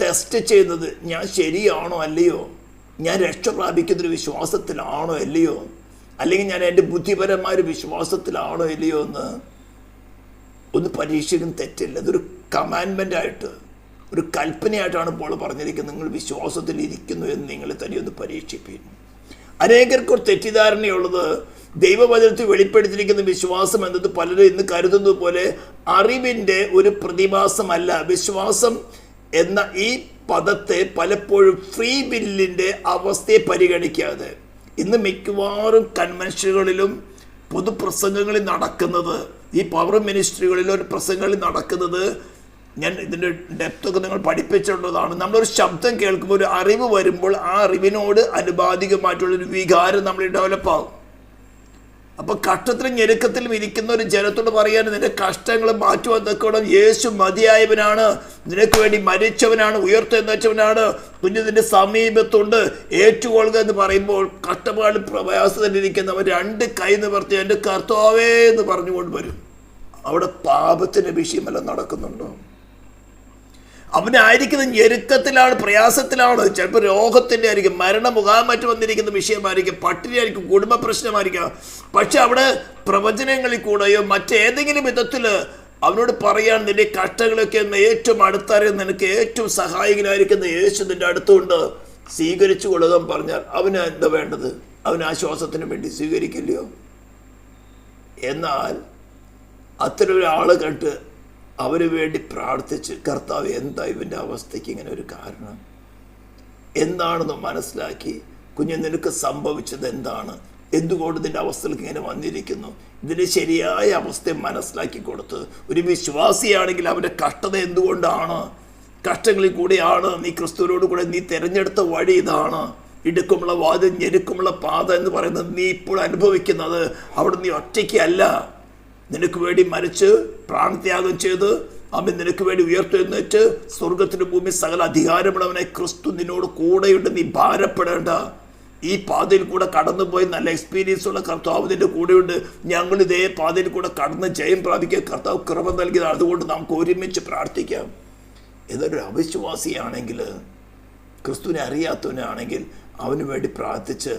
ടെസ്റ്റ് ചെയ്യുന്നത്, ഞാൻ ശരിയാണോ അല്ലയോ, ഞാൻ രക്ഷ പ്രാപിക്കുന്നൊരു വിശ്വാസത്തിലാണോ അല്ലയോ, അല്ലെങ്കിൽ ഞാൻ എൻ്റെ ബുദ്ധിപരമായ ഒരു വിശ്വാസത്തിലാണോ അല്ലയോ എന്ന് ഒന്ന് പരീക്ഷിക്കുന്ന തെറ്റില്ല. അതൊരു കമാൻഡ്മെൻ്റായിട്ട്, ഒരു കൽപ്പനയായിട്ടാണ് ഇപ്പോൾ പറഞ്ഞിരിക്കുന്നത്, നിങ്ങൾ വിശ്വാസത്തിൽ ഇരിക്കുന്നു എന്ന് നിങ്ങളെ തന്നെ ഒന്ന് പരീക്ഷിപ്പിൻ. അനേകർക്കൊരു തെറ്റിദ്ധാരണയുള്ളത്, ദൈവവചനത്തിൽ വെളിപ്പെടുത്തിയിരിക്കുന്ന വിശ്വാസം എന്നത് പലരും ഇന്ന് കരുതുന്നത് പോലെ അറിവിൻ്റെ ഒരു പ്രതിഭാസമല്ല. വിശ്വാസം എന്ന ഈ പദത്തെ പലപ്പോഴും ഫ്രീ വില്ലിൻ്റെ അവസ്ഥയെ പരിഗണിക്കാതെ ഇന്ന് മിക്കവാറും കൺവെൻഷനുകളിലും പൊതുപ്രസംഗങ്ങളിൽ നടക്കുന്നത്, ഈ പവർ മിനിസ്ട്രികളിലും ഒരു പ്രസംഗങ്ങളിൽ നടക്കുന്നത്, ഞാൻ ഇതിൻ്റെ ഡെപ്തൊക്കെ നിങ്ങൾ പഠിപ്പിച്ചിട്ടുള്ളതാണ്. നമ്മളൊരു ശബ്ദം കേൾക്കുമ്പോൾ, ഒരു അറിവ് വരുമ്പോൾ ആ അറിവിനോട് അനുപാതികമായിട്ടുള്ളൊരു വികാരം നമ്മൾ ഡെവലപ്പാകും. അപ്പോൾ കഷ്ടത്തിലും ഞെരുക്കത്തിലും ഇരിക്കുന്ന ഒരു ജനത്തോട് പറയാൻ, നിന്റെ കഷ്ടങ്ങൾ മാറ്റുവാൻ തക്കോണം യേശു മതിയായവനാണ്, നിനക്ക് വേണ്ടി മരിച്ചവനാണ്, ഉയർത്തെഴുന്നേറ്റവനാണ്, കുഞ്ഞു നിന്റെ സമീപത്തുണ്ട്, ഏറ്റുകൊള്ളുക എന്ന് പറയുമ്പോൾ കഷ്ടപ്പാട് പ്രയാസത്തിലിരിക്കുന്നവർ 2 കൈ നിവർത്തി എൻ്റെ കർത്താവേ എന്ന് പറഞ്ഞുകൊണ്ട് വരും. അവിടെ പാപത്തിൻ്റെ വിഷയമല്ല നടക്കുന്നുണ്ടോ? അവനായിരിക്കുന്ന ഞെരുക്കത്തിലാണ്, പ്രയാസത്തിലാണ്, ചിലപ്പോൾ രോഗത്തിൻ്റെ ആയിരിക്കും, മരണമുഖാമറ്റ് വന്നിരിക്കുന്ന വിഷയമായിരിക്കും, പട്ടിണിയായിരിക്കും, കുടുംബ പ്രശ്നമായിരിക്കാം. പക്ഷെ അവിടെ പ്രവചനങ്ങളിൽ കൂടെയോ മറ്റേതെങ്കിലും വിധത്തിൽ അവനോട് പറയാൻ, നിന്റെ കഷ്ടങ്ങളൊക്കെ ഏറ്റവും അടുത്തറിയാൻ, നിനക്ക് ഏറ്റവും സഹായകനായിരിക്കുന്ന യേശു നിൻ്റെ അടുത്തുകൊണ്ട് സ്വീകരിച്ചു കൊള്ളുക പറഞ്ഞാൽ അവന് എന്താ വേണ്ടത്? അവൻ ആശ്വാസത്തിന് വേണ്ടി സ്വീകരിക്കില്ലയോ? എന്നാൽ അത്തരം ഒരാൾ കണ്ട് അവന് വേണ്ടി പ്രാർത്ഥിച്ച്, കർത്താവ് എന്താ ഇവൻ്റെ അവസ്ഥയ്ക്ക് ഇങ്ങനെ ഒരു കാരണം, എന്താണെന്ന് മനസ്സിലാക്കി, കുഞ്ഞ് നിനക്ക് സംഭവിച്ചത് എന്താണ്, എന്തുകൊണ്ട് നിൻ്റെ അവസ്ഥയിലേക്ക് ഇങ്ങനെ വന്നിരിക്കുന്നു, ഇതിൻ്റെ ശരിയായ അവസ്ഥയെ മനസ്സിലാക്കി കൊടുത്ത്, ഒരു വിശ്വാസിയാണെങ്കിൽ അവൻ്റെ കഷ്ടത എന്തുകൊണ്ടാണ്, കഷ്ടങ്ങളിൽ കൂടെയാണ് നീ ക്രിസ്തുവിനോട് കൂടെ നീ തിരഞ്ഞെടുത്ത വഴി ഇതാണ്, ഇടുക്കുമുള്ള വാതിൽ ഞെരുക്കുമുള്ള പാത എന്ന് പറയുന്നത് നീ ഇപ്പോൾ അനുഭവിക്കുന്നത്, അവിടെ നീ ഒറ്റയ്ക്കല്ല, നിനക്ക് വേണ്ടി മരിച്ച് പ്രാണത്യാഗം ചെയ്ത് അവൻ നിനക്ക് വേണ്ടി ഉയർത്തെഴുന്നേറ്റ് സ്വർഗത്തിൻ്റെ ഭൂമി സകല അധികാരമുള്ളവനെ ക്രിസ്തു നിന്നോട് കൂടെയുണ്ട്, നീ ഭാരപ്പെടേണ്ട, ഈ പാതയിൽ കൂടെ കടന്നുപോയി നല്ല എക്സ്പീരിയൻസ് ഉള്ള കർത്താവ് നിൻ്റെ കൂടെയുണ്ട്, ഞങ്ങൾ ഇതേ പാതയിൽ കൂടെ കടന്ന് ജയം പ്രാപിക്കുക കർത്താവ് കൃപ നൽകിയത്, അതുകൊണ്ട് നമുക്ക് ഒരുമിച്ച് പ്രാർത്ഥിക്കാം. ഏതൊരു അവിശ്വാസിയാണെങ്കിൽ, ക്രിസ്തുവിനെ അറിയാത്തവനാണെങ്കിൽ അവന് വേണ്ടി പ്രാർത്ഥിച്ച്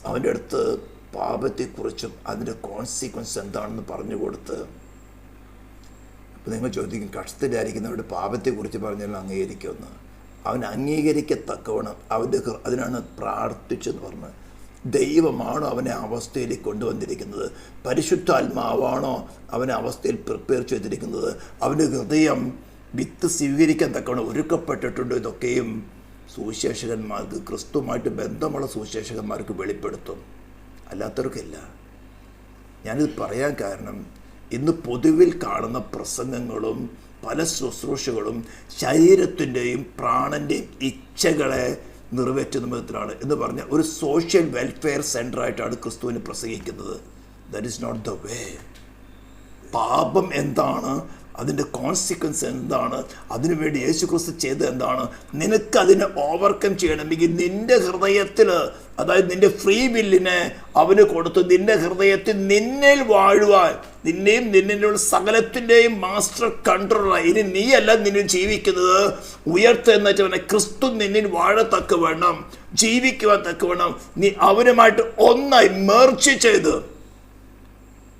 അവൻ്റെ അടുത്ത് പാപത്തെക്കുറിച്ചും അതിൻ്റെ കോൺസിക്വൻസ് എന്താണെന്ന് പറഞ്ഞു കൊടുത്ത്, അപ്പോൾ നിങ്ങൾ ചോദിക്കും, കഷ്ടത്തിലായിരിക്കുന്നവരുടെ പാപത്തെക്കുറിച്ച് പറഞ്ഞാൽ അംഗീകരിക്കുമെന്ന്. അവൻ അംഗീകരിക്കത്തക്കവണ്ണം അതിനാണ് പ്രാർത്ഥിച്ചെന്ന് പറഞ്ഞത്. ദൈവമാണോ അവനെ അവസ്ഥയിലേക്ക് കൊണ്ടുവന്നിരിക്കുന്നത്? പരിശുദ്ധാത്മാവാണോ അവനെ അവസ്ഥയിൽ പ്രിപ്പയർ ചെയ്തിരിക്കുന്നത്? അവൻ്റെ ഹൃദയം വിത്ത് സ്വീകരിക്കാൻ തക്കവണ്ണം ഒരുക്കപ്പെട്ടിട്ടുണ്ട്. ഇതൊക്കെയും സുവിശേഷകന്മാർക്ക്, ക്രിസ്തുവുമായിട്ട് ബന്ധമുള്ള സുവിശേഷകന്മാർക്ക് വെളിപ്പെടുത്തും, അല്ലാത്തവർക്കില്ല. ഞാനിത് പറയാൻ കാരണം, ഇന്ന് പൊതുവിൽ കാണുന്ന പ്രസംഗങ്ങളും പല ശുശ്രൂഷകളും ശരീരത്തിൻ്റെയും പ്രാണൻ്റെയും ഇച്ഛകളെ നിറവേറ്റുന്ന വിധത്തിലാണ് എന്ന് പറഞ്ഞാൽ ഒരു സോഷ്യൽ വെൽഫെയർ സെൻ്ററായിട്ടാണ് ക്രിസ്തുവിന് പ്രസംഗിക്കുന്നത്. That is not the way. പാപം എന്താണ്, അതിൻ്റെ കോൺസിക്വൻസ് എന്താണ്, അതിനുവേണ്ടി യേശു ക്രിസ്തു ചെയ്തത് എന്താണ്, നിനക്കതിനെ ഓവർകം ചെയ്യണമെങ്കിൽ നിൻ്റെ ഹൃദയത്തിൽ അതായത് നിന്റെ ഫ്രീ വില്ലിനെ അവന് കൊടുത്തു. നിന്റെ ഹൃദയത്തിൽ നിന്നിൽ വാഴുവാൻ, നിന്നെയും നിന്നിലുള്ള സകലത്തിൻ്റെയും മാസ്റ്റർ കൺട്രോളായി. ഇനി നീയല്ല നിന്നിൽ ജീവിക്കുന്നത്, ഉയർത്തെന്ന് വെച്ചവനെ ക്രിസ്തു നിന്നിൽ വാഴത്തക്ക വേണം, ജീവിക്കുവാൻ തക്ക വേണം. നീ അവനുമായിട്ട് ഒന്നായി മെർജ് ചെയ്ത്,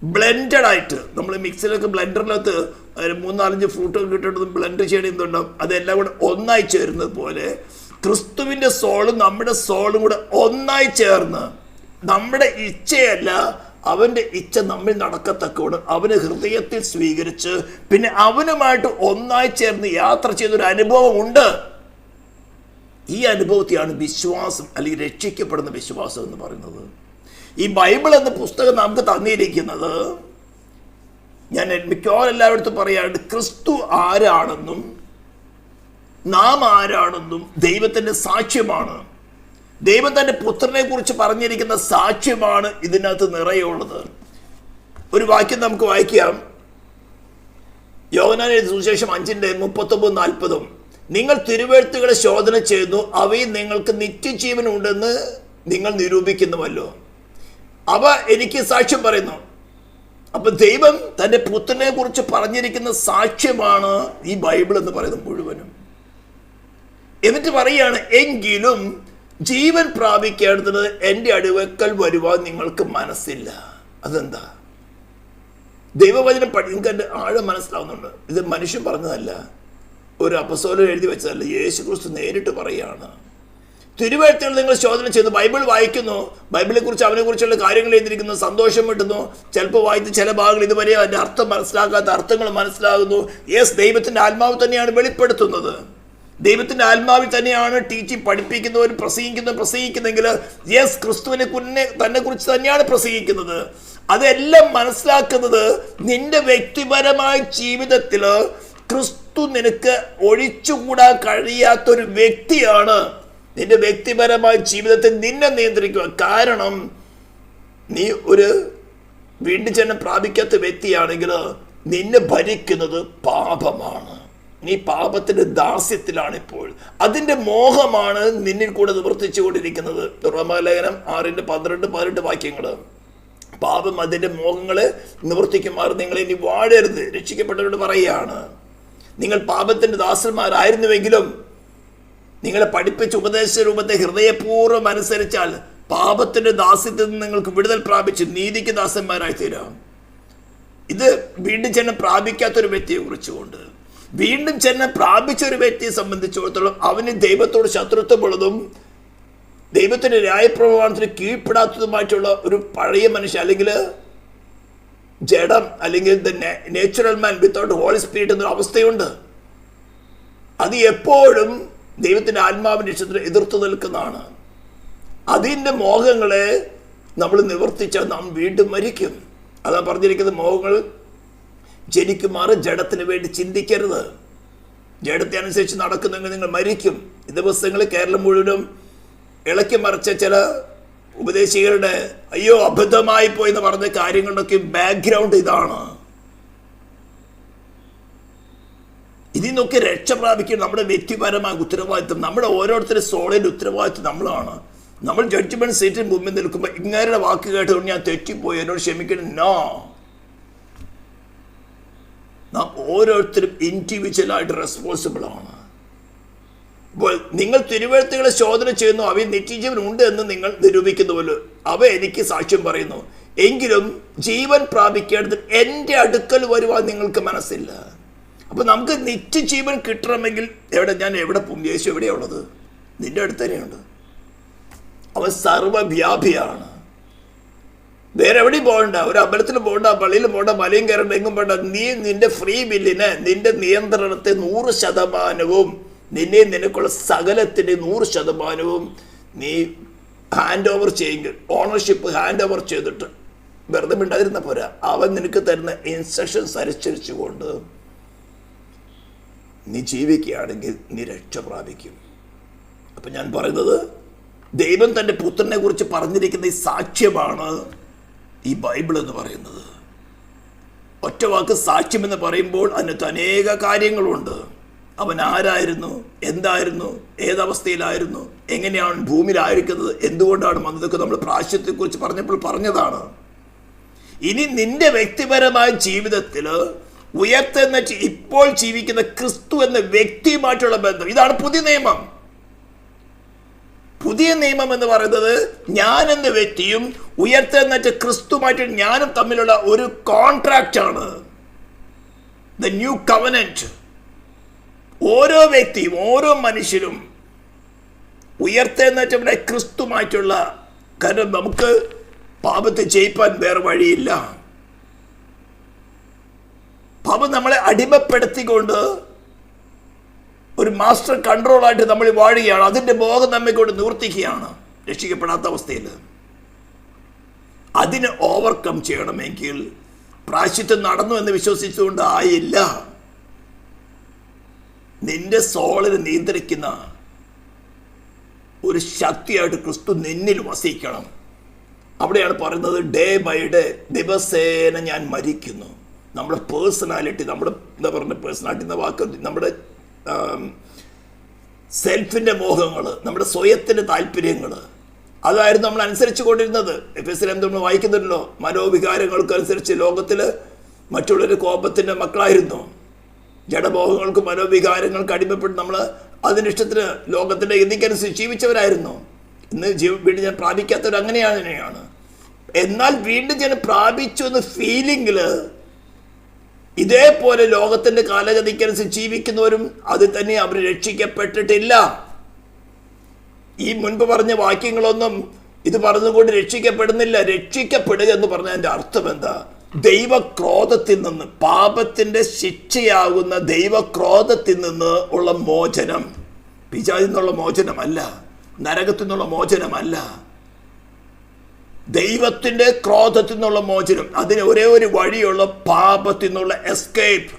ബ്ലെൻഡഡ് ആയിട്ട്, നമ്മൾ മിക്സിലൊക്കെ ബ്ലെൻഡറിനകത്ത് 3-4 ഫ്രൂട്ടൊക്കെ ഇട്ടിട്ട് ബ്ലെൻഡ് ചെയ്യണമെന്നുണ്ടാവും, അതെല്ലാം കൂടെ ഒന്നായി ചേരുന്നത് പോലെ ക്രിസ്തുവിൻ്റെ സോളും നമ്മുടെ സോളും കൂടെ ഒന്നായി ചേർന്ന്, നമ്മുടെ ഇച്ഛയല്ല അവൻ്റെ ഇച്ഛ നമ്മിൽ നടക്കത്തക്കോട് അവന് ഹൃദയത്തിൽ സ്വീകരിച്ച് പിന്നെ അവനുമായിട്ട് ഒന്നായി ചേർന്ന് യാത്ര ചെയ്തൊരു അനുഭവം ഉണ്ട്. ഈ അനുഭവത്തെയാണ് വിശ്വാസം അല്ലെങ്കിൽ രക്ഷിക്കപ്പെടുന്ന വിശ്വാസം എന്ന് പറയുന്നത്. ഈ ബൈബിൾ എന്ന പുസ്തകം നമുക്ക് തന്നിരിക്കുന്നത്, ഞാൻ മിക്കവാറും എല്ലായിടത്തും പറയാറുണ്ട്, ക്രിസ്തു ആരാണെന്നും നാം ആരാണെന്നും ദൈവത്തിൻ്റെ സാക്ഷ്യമാണ്. ദൈവം തൻ്റെ പുത്രനെ കുറിച്ച് പറഞ്ഞിരിക്കുന്ന സാക്ഷ്യമാണ് ഇതിനകത്ത് നിറയുള്ളത്. ഒരു വാക്യം നമുക്ക് വായിക്കാം. യോഹന്നാൻ എഴുതിയ സുവിശേഷം 5:39-40. നിങ്ങൾ തിരുവെഴുത്തുകളെ ശോധന ചെയ്യുന്നു, അവയിൽ നിങ്ങൾക്ക് നിത്യജീവൻ ഉണ്ടെന്ന് നിങ്ങൾ നിരൂപിക്കുന്നുവല്ലോ. അവ എനിക്ക് സാക്ഷ്യം പറയുന്നു. അപ്പൊ ദൈവം തൻ്റെ പുത്രനെ കുറിച്ച് പറഞ്ഞിരിക്കുന്ന സാക്ഷ്യമാണ് ഈ ബൈബിൾ എന്ന് പറയുന്നത് മുഴുവനും. എന്നിട്ട് പറയാണ്, എങ്കിലും ജീവൻ പ്രാപിക്കേണ്ടത് എൻ്റെ അടുക്കൽ വരുവാൻ നിങ്ങൾക്ക് മനസ്സില്ല. അതെന്താ? ദൈവവചനം നിങ്ങൾക്ക് എൻ്റെ ആഴം മനസ്സിലാവുന്നുണ്ട്. ഇത് മനുഷ്യൻ പറഞ്ഞതല്ല, ഒരു അപ്പസ്തോലൻ എഴുതി വെച്ചതല്ല, യേശു ക്രിസ്തു നേരിട്ട് പറയുകയാണ്. തിരുവെഴുത്തുകൾ നിങ്ങൾ ശോധന ചെയ്തു, ബൈബിൾ വായിക്കുന്നു, ബൈബിളെ കുറിച്ച് അവനെ കുറിച്ചുള്ള കാര്യങ്ങൾ എഴുതിയിരിക്കുന്നു, സന്തോഷം കിട്ടുന്നു. ചിലപ്പോൾ വായിച്ച് ചില ഭാഗങ്ങൾ ഇതുവരെ അതിൻ്റെ അർത്ഥം മനസ്സിലാക്കാത്ത അർത്ഥങ്ങൾ മനസ്സിലാകുന്നു. യെസ്, ദൈവത്തിൻ്റെ ആത്മാവ് തന്നെയാണ് വെളിപ്പെടുത്തുന്നത്. ദൈവത്തിൻ്റെ ആത്മാവിൽ തന്നെയാണ് ടീച്ചിങ് പഠിപ്പിക്കുന്നവർ പ്രസംഗിക്കുന്നെങ്കിൽ യെസ്, ക്രിസ്തുവിനെ തന്നെ കുറിച്ച് തന്നെയാണ് പ്രസംഗിക്കുന്നത്. അതെല്ലാം മനസ്സിലാക്കുന്നത് നിന്റെ വ്യക്തിപരമായ ജീവിതത്തിൽ ക്രിസ്തു നിനക്ക് ഒഴിച്ചുകൂടാൻ കഴിയാത്തൊരു വ്യക്തിയാണ്. നിന്റെ വ്യക്തിപരമായ ജീവിതത്തിൽ നിന്നെ നിയന്ത്രിക്കുക. കാരണം നീ ഒരു വീണ്ടും ജന്മം പ്രാപിക്കാത്ത വ്യക്തിയാണെങ്കിൽ നിന്നെ ഭരിക്കുന്നത് പാപമാണ്. നീ പാപത്തിന്റെ ദാസ്യത്തിലാണ് ഇപ്പോൾ. അതിന്റെ മോഹമാണ് നിന്നിൽ കൂടെ നിവർത്തിച്ചു കൊണ്ടിരിക്കുന്നത്. റോമാലേഖനം 6:12-18 വാക്യങ്ങൾ. പാപം അതിന്റെ മോഹങ്ങളെ നിവർത്തിക്കുമാർ നിങ്ങൾ ഇനി വാഴരുത്. രക്ഷിക്കപ്പെട്ടവരോട് പറയുകയാണ്, നിങ്ങൾ പാപത്തിന്റെ ദാസന്മാരായിരുന്നുവെങ്കിലും നിങ്ങളെ പഠിപ്പിച്ച ഉപദേശ രൂപത്തെ ഹൃദയപൂർവ്വം അനുസരിച്ചാൽ പാപത്തിന്റെ ദാസ്യത്തിൽ നിന്ന് നിങ്ങൾക്ക് വിടുതൽ പ്രാപിച്ച് നീതിക്ക് ദാസന്മാരായി തീരാം. ഇത് വീണ്ടും ജന്മം പ്രാപിക്കാത്തൊരു വ്യക്തിയെ കുറിച്ചുകൊണ്ട്, വീണ്ടും ജന്മം പ്രാപിച്ച ഒരു വ്യക്തിയെ സംബന്ധിച്ചിടത്തോളം അവന് ദൈവത്തോട് ശത്രുത്വമുള്ളതും ദൈവത്തിന്റെ ന്യായപ്രമാണത്തിന് കീഴ്പ്പെടാത്തതുമായിട്ടുള്ള ഒരു പഴയ മനുഷ്യൻ, അല്ലെങ്കിൽ ജഡം, അല്ലെങ്കിൽ natural man without Holy Spirit എന്നൊരു അവസ്ഥയുണ്ട്. അത് എപ്പോഴും ദൈവത്തിൻ്റെ ആത്മാവിൻ്റെ ഇഷ്ടത്തിന് എതിർത്ത് നിൽക്കുന്നതാണ്. അതിൻ്റെ മോഹങ്ങളെ നമ്മൾ നിവർത്തിച്ചാൽ നാം വീണ്ടും മരിക്കും. അതാ പറഞ്ഞിരിക്കുന്നത്, മോഹങ്ങൾ ജനിക്കുമാറ് ജഡത്തിന് വേണ്ടി ചിന്തിക്കരുത്. ജഡത്തെ അനുസരിച്ച് നടക്കുന്നെങ്കിൽ നിങ്ങൾ മരിക്കും. ഈ ദിവസങ്ങളിൽ കേരളം മുഴുവനും ഇളക്കി മറിച്ച ചില ഉപദേശികളുടെ അയ്യോ അബദ്ധമായി പോയി എന്ന് പറഞ്ഞ കാര്യങ്ങളുടെയൊക്കെ ബാക്ക്ഗ്രൗണ്ട് ഇതാണ്. ഇതിൽ നിന്നൊക്കെ രക്ഷ പ്രാപിക്കുന്ന നമ്മുടെ വ്യക്തിപരമായ ഉത്തരവാദിത്വം, നമ്മുടെ ഓരോരുത്തരുടെ സോളിൻ്റെ ഉത്തരവാദിത്വം നമ്മളാണ്. നമ്മൾ ജഡ്ജ്മെന്റ് സീറ്റിന് മുമ്പിൽ നിൽക്കുമ്പോൾ ഇങ്ങേരുടെ വാക്ക് കേട്ടുകൊണ്ട് ഞാൻ തെറ്റിപ്പോയി, എന്നോട് ക്ഷമിക്കണം. നോ, നാം ഓരോരുത്തരും ഇൻഡിവിജ്വലായിട്ട് റെസ്പോൺസിബിൾ ആണ്. അപ്പോൾ നിങ്ങൾ തിരുവെഴുത്തുകളെ ശോധന ചെയ്യുന്നു, അവയിൽ നിത്യജീവൻ ഉണ്ട് എന്ന് നിങ്ങൾ നിരൂപിക്കുന്നുവല്ലോ. അവ എനിക്ക് സാക്ഷ്യം പറയുന്നു. എങ്കിലും ജീവൻ പ്രാപിക്കേണ്ടത് എൻ്റെ അടുക്കൽ വരുവാൻ നിങ്ങൾക്ക് മനസ്സില്ല. അപ്പൊ നമുക്ക് നിത്യജീവൻ കിട്ടണമെങ്കിൽ ഞാൻ എവിടെ പോകും? യേശു എവിടെയുള്ളത്? നിന്റെ അടുത്ത് തന്നെയുണ്ട്. അവൻ സർവ്വവ്യാപിയാണ്. വേറെ എവിടെയും പോകണ്ട, ഒരു അമ്പലത്തിൽ പോകണ്ട, പള്ളിയിൽ പോകണ്ട, മലയും കയറണ്ട, എങ്ങും പോകണ്ട. നീ നിന്റെ ഫ്രീ വില്ലിനെ, നിന്റെ നിയന്ത്രണത്തെ 100% നിന്നെ നിനക്കുള്ള സകലത്തിൻ്റെ 100% നീ ഹാൻഡ് ഓവർ ചെയ്യുമെങ്കിൽ, ഓണർഷിപ്പ് ഹാൻഡ് ഓവർ ചെയ്തിട്ട് വെറുതെ മിണ്ടാതിരുന്ന പോരാ. അവൻ നിനക്ക് തരുന്ന ഇൻസ്ട്രക്ഷൻസ് അനുസരിച്ചുകൊണ്ട് നീ ജീവിക്കുകയാണെങ്കിൽ നീ രക്ഷ പ്രാപിക്കും. അപ്പം ഞാൻ പറയുന്നത്, ദൈവം തൻ്റെ പുത്രനെ കുറിച്ച് പറഞ്ഞിരിക്കുന്ന ഈ സാക്ഷ്യമാണ് ഈ ബൈബിൾ എന്ന് പറയുന്നത്. ഒറ്റ വാക്ക് സാക്ഷ്യം എന്ന് പറയുമ്പോൾ അതിനകത്ത് അനേക കാര്യങ്ങളുണ്ട്. അവൻ ആരായിരുന്നു, എന്തായിരുന്നു, ഏതവസ്ഥയിലായിരുന്നു, എങ്ങനെയാണ് ഭൂമിയിലായിരിക്കുന്നത്, എന്തുകൊണ്ടാണ് വന്നതൊക്കെ നമ്മൾ പ്രായശ്ചിത്തത്തെക്കുറിച്ച് പറഞ്ഞപ്പോൾ പറഞ്ഞതാണ്. ഇനി നിന്റെ വ്യക്തിപരമായ ജീവിതത്തിൽ ഉയർത്തെന്ന ഇപ്പോൾ ജീവിക്കുന്ന ക്രിസ്തു എന്ന വ്യക്തിയുമായിട്ടുള്ള ബന്ധം, ഇതാണ് പുതിയ നിയമം. പുതിയ നിയമം എന്ന് പറയുന്നത് ഞാൻ എന്ന വ്യക്തിയും ഉയർത്തെന്ന ക്രിസ്തുമായിട്ട് ഞാനും തമ്മിലുള്ള ഒരു കോൺട്രാക്റ്റ് ആണ്. The new covenant. ഓരോ വ്യക്തിയും ഓരോ മനുഷ്യരും ഉയർത്തെഴുന്നേറ്റവരുടെ ക്രിസ്തുമായിട്ടുള്ള, കാരണം നമുക്ക് പാപത്തെ ജയിപ്പാൻ വേറെ വഴിയില്ല. പാപം നമ്മളെ അടിമപ്പെടുത്തിക്കൊണ്ട് ഒരു മാസ്റ്റർ കൺട്രോളായിട്ട് നമ്മൾ വാഴുകയാണ്. അതിൻ്റെ മോഹം നമ്മെ കൊണ്ട് നിവർത്തിക്കുകയാണ് രക്ഷിക്കപ്പെടാത്ത അവസ്ഥയിൽ. അതിനെ ഓവർകം ചെയ്യണമെങ്കിൽ പ്രായശ്ചിത്തം നടന്നു എന്ന് വിശ്വസിച്ചുകൊണ്ട് ആയില്ല. നിന്റെ സോളിനെ നിയന്ത്രിക്കുന്ന ഒരു ശക്തിയായിട്ട് ക്രിസ്തു നിന്നിൽ വസിക്കണം. അവിടെയാണ് പറയുന്നത് ഡേ ബൈ ഡേ, ദിവസേന ഞാൻ മരിക്കുന്നു. നമ്മുടെ പേഴ്സണാലിറ്റി, നമ്മുടെ എന്താ പറയുക, പേഴ്സണാലിറ്റി എന്ന വാക്ക് നമ്മുടെ സെൽഫിൻ്റെ മോഹങ്ങൾ, നമ്മുടെ സ്വയത്തിൻ്റെ താല്പര്യങ്ങൾ, അതായിരുന്നു നമ്മൾ അനുസരിച്ച് കൊണ്ടിരുന്നത്. എഫെസ്യർ നമ്മൾ വായിക്കുന്നുണ്ടല്ലോ, മനോവികാരങ്ങൾക്കനുസരിച്ച് ലോകത്തിൽ മറ്റുള്ളൊരു കോപത്തിൻ്റെ മക്കളായിരുന്നു. ജഡമോഹങ്ങൾക്ക് മനോവികാരങ്ങൾക്ക് അടിമപ്പെട്ട് നമ്മൾ അതിൻ്റെ ഇഷ്ടത്തിന് ലോകത്തിൻ്റെ ഗതിക്കനുസരിച്ച് ജീവിച്ചവരായിരുന്നു. ഇന്ന് വീണ്ടും ഞാൻ പ്രാപിക്കാത്തവർ അങ്ങനെയാണ്. എന്നാൽ വീണ്ടും ഞാൻ പ്രാപിച്ചു എന്ന ഫീലിംഗിൽ ഇതേപോലെ ലോകത്തിൻ്റെ കാലഗതിക്കനുസരിച്ച് ജീവിക്കുന്നവരും അതിൽ തന്നെ അവർ രക്ഷിക്കപ്പെട്ടിട്ടില്ല. ഈ മുൻപ് പറഞ്ഞ വാക്യങ്ങളൊന്നും ഇത് പറഞ്ഞുകൊണ്ട് രക്ഷിക്കപ്പെടുന്നില്ല. രക്ഷിക്കപ്പെടുക എന്ന് പറഞ്ഞാൽ അതിൻ്റെ അർത്ഥം എന്താ? ദൈവക്രോധത്തിൽ നിന്ന്, പാപത്തിൻ്റെ ശിക്ഷയാകുന്ന ദൈവക്രോധത്തിൽ നിന്ന് ഉള്ള മോചനം. പിശാചിൽ നിന്നുള്ള മോചനമല്ല, നരകത്തിൽ നിന്നുള്ള മോചനമല്ല, ദൈവത്തിൻ്റെ ക്രോധത്തിൽ നിന്നുള്ള മോചനം. അതിന് ഒരേ ഒരു വഴിയുള്ള പാപത്തിൽ നിന്നുള്ള എസ്കേപ്പ്.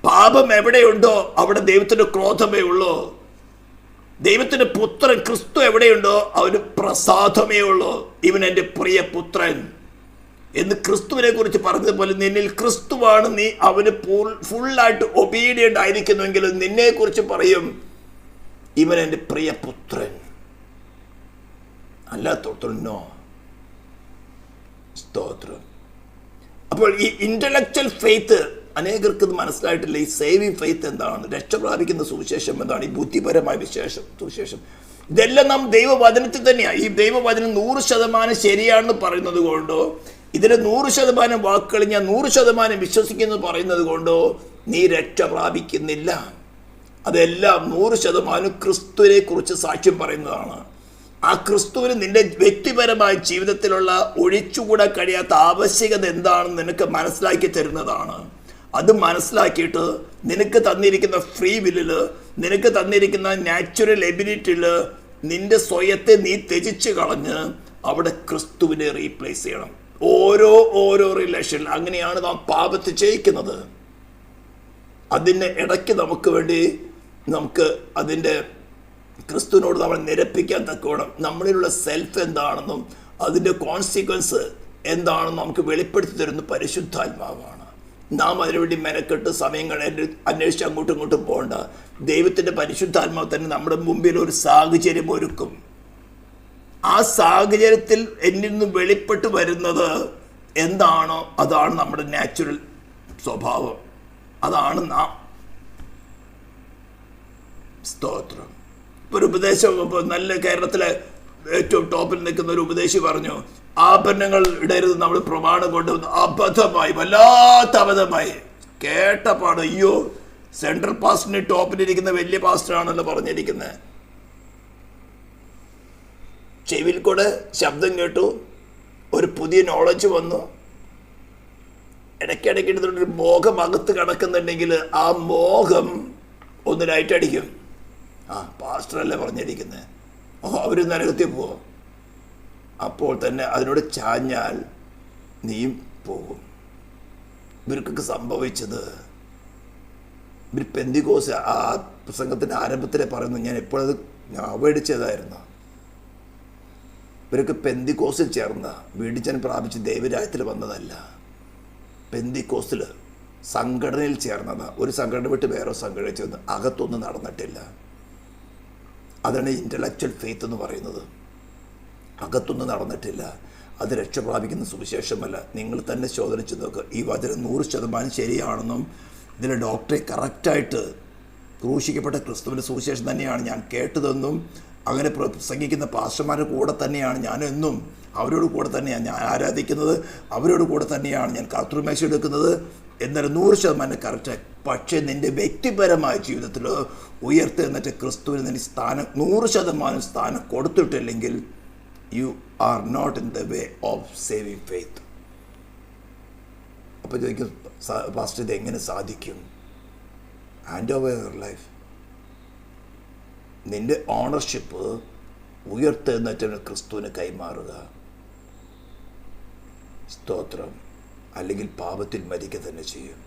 പാപം എവിടെയുണ്ടോ അവിടെ ദൈവത്തിൻ്റെ ക്രോധമേ ഉള്ളൂ. ദൈവത്തിൻ്റെ പുത്രൻ ക്രിസ്തു എവിടെയുണ്ടോ അവന് പ്രസാദമേ ഉള്ളൂ. ഇവൻ എൻ്റെ പ്രിയ പുത്രൻ എന്ന് ക്രിസ്തുവിനെ കുറിച്ച് പറഞ്ഞതുപോലെ, നിന്നിൽ ക്രിസ്തുവാണ്, നീ അവന് ഫുള്ളായിട്ട് ഒബീഡിയൻ്റ് ആയിരിക്കുന്നുവെങ്കിൽ നിന്നെ കുറിച്ച് പറയും ഇവൻ എൻ്റെ പ്രിയ പുത്രൻ. അല്ലാത്തോട്ടോ സ്തോത്രം. അപ്പോൾ ഈ ഇന്റലക്ച്വൽ ഫെയ്ത്ത് അനേകർക്ക് ഇത് മനസ്സിലായിട്ടില്ല. ഈ സേവിങ് ഫെയ്ത്ത് എന്താണ്, രക്ഷ പ്രാപിക്കുന്ന സുവിശേഷം എന്താണ്, ഈ ബുദ്ധിപരമായ സുവിശേഷം, ഇതെല്ലാം നാം ദൈവവചനത്തിൽ തന്നെയാണ്. ഈ ദൈവവചനം 100% ശരിയാണെന്ന് പറയുന്നത് കൊണ്ടോ, ഇതിലെ 100% വാക്കുകൾ ഞാൻ 100% വിശ്വസിക്കുന്നു പറയുന്നത് കൊണ്ടോ നീ രക്ഷ പ്രാപിക്കുന്നില്ല. അതെല്ലാം 100% ക്രിസ്തുവിനെ കുറിച്ച് സാക്ഷ്യം പറയുന്നതാണ്. ആ ക്രിസ്തുവിന് നിന്റെ വ്യക്തിപരമായ ജീവിതത്തിലുള്ള ഒഴിച്ചുകൂടാൻ കഴിയാത്ത ആവശ്യകത എന്താണെന്ന് നിനക്ക് മനസ്സിലാക്കി തരുന്നതാണ്. അത് മനസ്സിലാക്കിയിട്ട് നിനക്ക് തന്നിരിക്കുന്ന ഫ്രീ വില്ലിൽ, നിനക്ക് തന്നിരിക്കുന്ന നാച്ചുറൽ എബിലിറ്റിയിൽ നിന്റെ നീ ത്യജിച്ച് കളഞ്ഞ് അവിടെ ക്രിസ്തുവിനെ റീപ്ലേസ് ചെയ്യണം. ഓരോ റിലേഷൻ. അങ്ങനെയാണ് നാം പാപത്തെ ജയിക്കുന്നത്. അതിൻ്റെ ഇടയ്ക്ക് നമുക്ക് അതിൻ്റെ ക്രിസ്തുവിനോട് നമ്മൾ നിരപ്പിക്കാൻ തക്കവണ്ണം നമ്മളിലുള്ള സെൽഫ് എന്താണെന്നും അതിൻ്റെ കോൺസിക്വൻസ് എന്താണെന്നും നമുക്ക് വെളിപ്പെടുത്തി തരുന്ന പരിശുദ്ധാത്മാവാണ്. നാം അതിനുവേണ്ടി മെനക്കെട്ട് സമയങ്ങൾ അന്വേഷിച്ച് അങ്ങോട്ടും ഇങ്ങോട്ടും പോകേണ്ട. ദൈവത്തിൻ്റെ പരിശുദ്ധാത്മാവ് തന്നെ നമ്മുടെ മുമ്പിൽ ഒരു സാഹചര്യം ഒരുക്കും. ആ സാഹചര്യത്തിൽ എന്നിൽ നിന്ന് വെളിപ്പെട്ട് വരുന്നത് എന്താണോ അതാണ് നമ്മുടെ നാച്ചുറൽ സ്വഭാവം, അതാണ് നാം. സ്തോത്രം. ഒരു ഉപദേശം, നല്ല കേരളത്തിലെ ഏറ്റവും ടോപ്പിൽ നിൽക്കുന്ന ഒരു ഉപദേശി പറഞ്ഞു, ആഭരണങ്ങൾ ഇടരുത് നമ്മൾ പ്രമാണം കൊണ്ടുവന്ന്. അബദ്ധമായി, വല്ലാത്ത അബദ്ധമായി. കേട്ടപ്പാട് അയ്യോ, സെൻട്രൽ പാസ്റ്റിന് ടോപ്പിലിരിക്കുന്ന വലിയ പാസ്റ്ററാണല്ലോ പറഞ്ഞിരിക്കുന്നത്. ചെവിൽ കൂടെ ശബ്ദം കേട്ടു, ഒരു പുതിയ നോളജ് വന്നു. ഇടയ്ക്കിടയ്ക്ക് എടുത്തിട്ടൊരു മോഹം അകത്ത് കിടക്കുന്നുണ്ടെങ്കിൽ ആ മോഹം ഒന്ന് ലൈറ്റ് അടിക്കും. പാസ്റ്ററല്ലേ പറഞ്ഞിരിക്കുന്നത്, അവർ നരകത്തിൽ പോവും. അപ്പോൾ തന്നെ അതിനോട് ചാഞ്ഞാൽ നീയും പോകും. ഇവർക്കൊക്കെ സംഭവിച്ചത്, ഇവർ പെന്തിക്കോസ് ആ പ്രസംഗത്തിൻ്റെ ആരംഭത്തിലെ പറയുന്നു, ഞാൻ എപ്പോഴത് അവോയ്ഡ് ചെയ്തായിരുന്നു. ഇവരൊക്കെ പെന്തിക്കോസിൽ ചേർന്ന വീടിച്ചൻ പ്രാപിച്ച് ദൈവരാജ്യത്തിൽ വന്നതല്ല. പെന്തിക്കോസിൽ സംഘടനയിൽ ചേർന്നത്. ഒരു സംഘടന വിട്ട് വേറെ സംഘടനയിൽ ചേർന്ന് അകത്തൊന്നും നടന്നിട്ടില്ല. അതാണ് ഇൻ്റലക്ച്വൽ ഫെയ്ത്ത് എന്ന് പറയുന്നത്. അകത്തൊന്നും നടന്നിട്ടില്ല. അത് രക്ഷ പ്രാപിക്കുന്ന സുവിശേഷമല്ല. നിങ്ങൾ തന്നെ ചോദിച്ചു നോക്കുക. ഈ വചനം 100% ശരിയാണെന്നും ഇതിലെ ഡോക്ടറെ കറക്റ്റായിട്ട് ക്രൂശിക്കപ്പെട്ട ക്രിസ്തുവിൻ്റെ സുവിശേഷം തന്നെയാണ് ഞാൻ കേട്ടതെന്നും അങ്ങനെ പ്രസംഗിക്കുന്ന പാസ്റ്റർമാരുടെ കൂടെ തന്നെയാണ് ഞാനെന്നും അവരോട് കൂടെ തന്നെയാണ് ഞാൻ ആരാധിക്കുന്നത്, അവരോട് കൂടെ തന്നെയാണ് ഞാൻ കർത്തൃമേശ എടുക്കുന്നത് എന്നാലും 100% കറക്റ്റായി. പക്ഷേ നിൻ്റെ വ്യക്തിപരമായ ജീവിതത്തിൽ ഉയർത്തെന്നിട്ട് ക്രിസ്തുവിന് നിന്റെ സ്ഥാനം 100% സ്ഥാനം കൊടുത്തിട്ടില്ലെങ്കിൽ you are not in the way of saving faith. അപ്പോൾ ചോദിക്കും, പാസ്റ്റർ ഇത് എങ്ങനെ സാധിക്കും? Hand over your life. നിൻ്റെ ഓണർഷിപ്പ് ഉയർത്തെന്നിട്ട് ക്രിസ്തുവിന് കൈമാറുക. സ്തോത്രം. അല്ലെങ്കിൽ പാപത്തിൽ മരിക്കുക തന്നെ ചെയ്യും.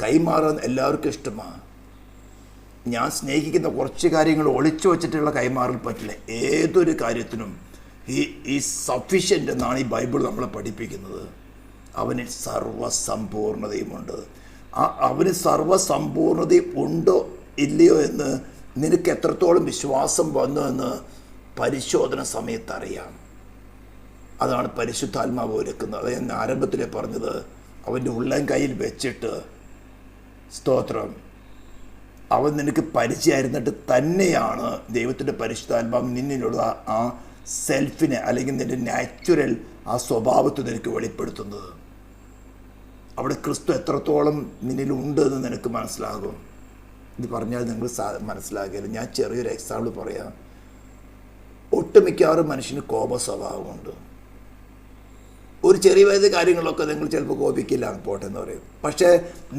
കൈമാറാൻ എല്ലാവർക്കും ഇഷ്ടമാണ്. ഞാൻ സ്നേഹിക്കുന്ന കുറച്ച് കാര്യങ്ങൾ ഒളിച്ചു വച്ചിട്ടുള്ള കൈമാറൽ പറ്റില്ല. ഏതൊരു കാര്യത്തിനും ഈ സഫിഷ്യൻ്റ് എന്നാണ് ഈ ബൈബിൾ നമ്മളെ പഠിപ്പിക്കുന്നത്. അവന് സർവസമ്പൂർണതയുമുണ്ട്. അവന് സർവസമ്പൂർണതയും ഉണ്ടോ ഇല്ലയോ എന്ന് നിനക്ക് എത്രത്തോളം വിശ്വാസം വന്നു എന്ന് പരിശോധന സമയത്ത് അറിയാം. അതാണ് പരിശുദ്ധാത്മാവ് ഒരുക്കുന്നത്. അത് ഞാൻ ആരംഭത്തിലെ പറഞ്ഞത്. അവൻ്റെ ഉള്ളം കയ്യിൽ വെച്ചിട്ട് സ്തോത്രം അവൻ നിനക്ക് പരിചയമായിരുന്നിട്ട് തന്നെയാണ് ദൈവത്തിൻ്റെ പരിശുദ്ധാത്മാവ് നിന്നിലുള്ള ആ സെൽഫിനെ അല്ലെങ്കിൽ നിൻ്റെ നാച്ചുറൽ ആ സ്വഭാവത്തെ നിനക്ക് വെളിപ്പെടുത്തുന്നത്. അവിടെ ക്രിസ്തു എത്രത്തോളം നിന്നിലുണ്ട് എന്ന് നിനക്ക് മനസ്സിലാകും. ഇത് പറഞ്ഞാൽ നിങ്ങൾ മനസ്സിലാക്കില്ല. ഞാൻ ചെറിയൊരു എക്സാമ്പിൾ പറയാം. ഒട്ടുമിക്കവാറും മനുഷ്യന് കോപ സ്വഭാവമുണ്ട്. ഒരു ചെറിയ വലിയ കാര്യങ്ങളൊക്കെ നിങ്ങൾ ചിലപ്പോൾ കോപിക്കില്ല, പോട്ടെ എന്ന് പറയും. പക്ഷേ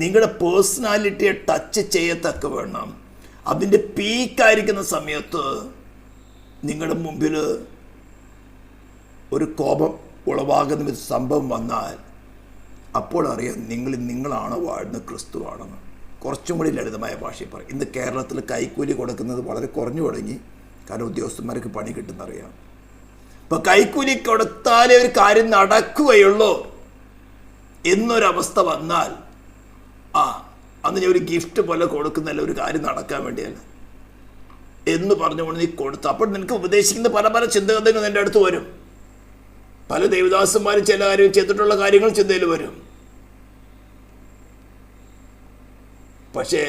നിങ്ങളുടെ പേഴ്സണാലിറ്റിയെ ടച്ച് ചെയ്യത്തക്ക വേണം. അതിൻ്റെ പീക്കായിരിക്കുന്ന സമയത്ത് നിങ്ങളുടെ മുമ്പിൽ ഒരു കോപം ഉളവാകുന്ന ഒരു സംഭവം വന്നാൽ അപ്പോൾ അറിയാം നിങ്ങളാണ് വാഴുന്ന ക്രിസ്തുവാണെന്ന്. കുറച്ചും കൂടി ലളിതമായ ഭാഷയിൽ പറയും. ഇന്ന് കേരളത്തിൽ കൈക്കൂലി കൊടുക്കുന്നത് വളരെ കുറഞ്ഞു തുടങ്ങി. കാരണം ഉദ്യോഗസ്ഥന്മാർക്ക് പണി കിട്ടുന്നറിയാം. അപ്പോൾ കൈക്കൂലി കൊടുത്താലേ ഒരു കാര്യം നടക്കുകയുള്ളൂ എന്നൊരവസ്ഥ വന്നാൽ അന്ന് ഞാൻ ഒരു ഗിഫ്റ്റ് പോലെ കൊടുക്കുന്നതല്ല, ഒരു കാര്യം നടക്കാൻ വേണ്ടിയല്ല എന്ന് പറഞ്ഞുകൊണ്ട് നീ കൊടുത്തു. അപ്പോൾ നിനക്ക് ഉപദേശിക്കുന്ന പല പല ചിന്തകൾ നിൻ്റെ അടുത്ത് വരും. പല ദേവദാസന്മാരും ചില കാര്യം ചെയ്തിട്ടുള്ള കാര്യങ്ങൾ ചിന്തയിൽ വരും. പക്ഷേ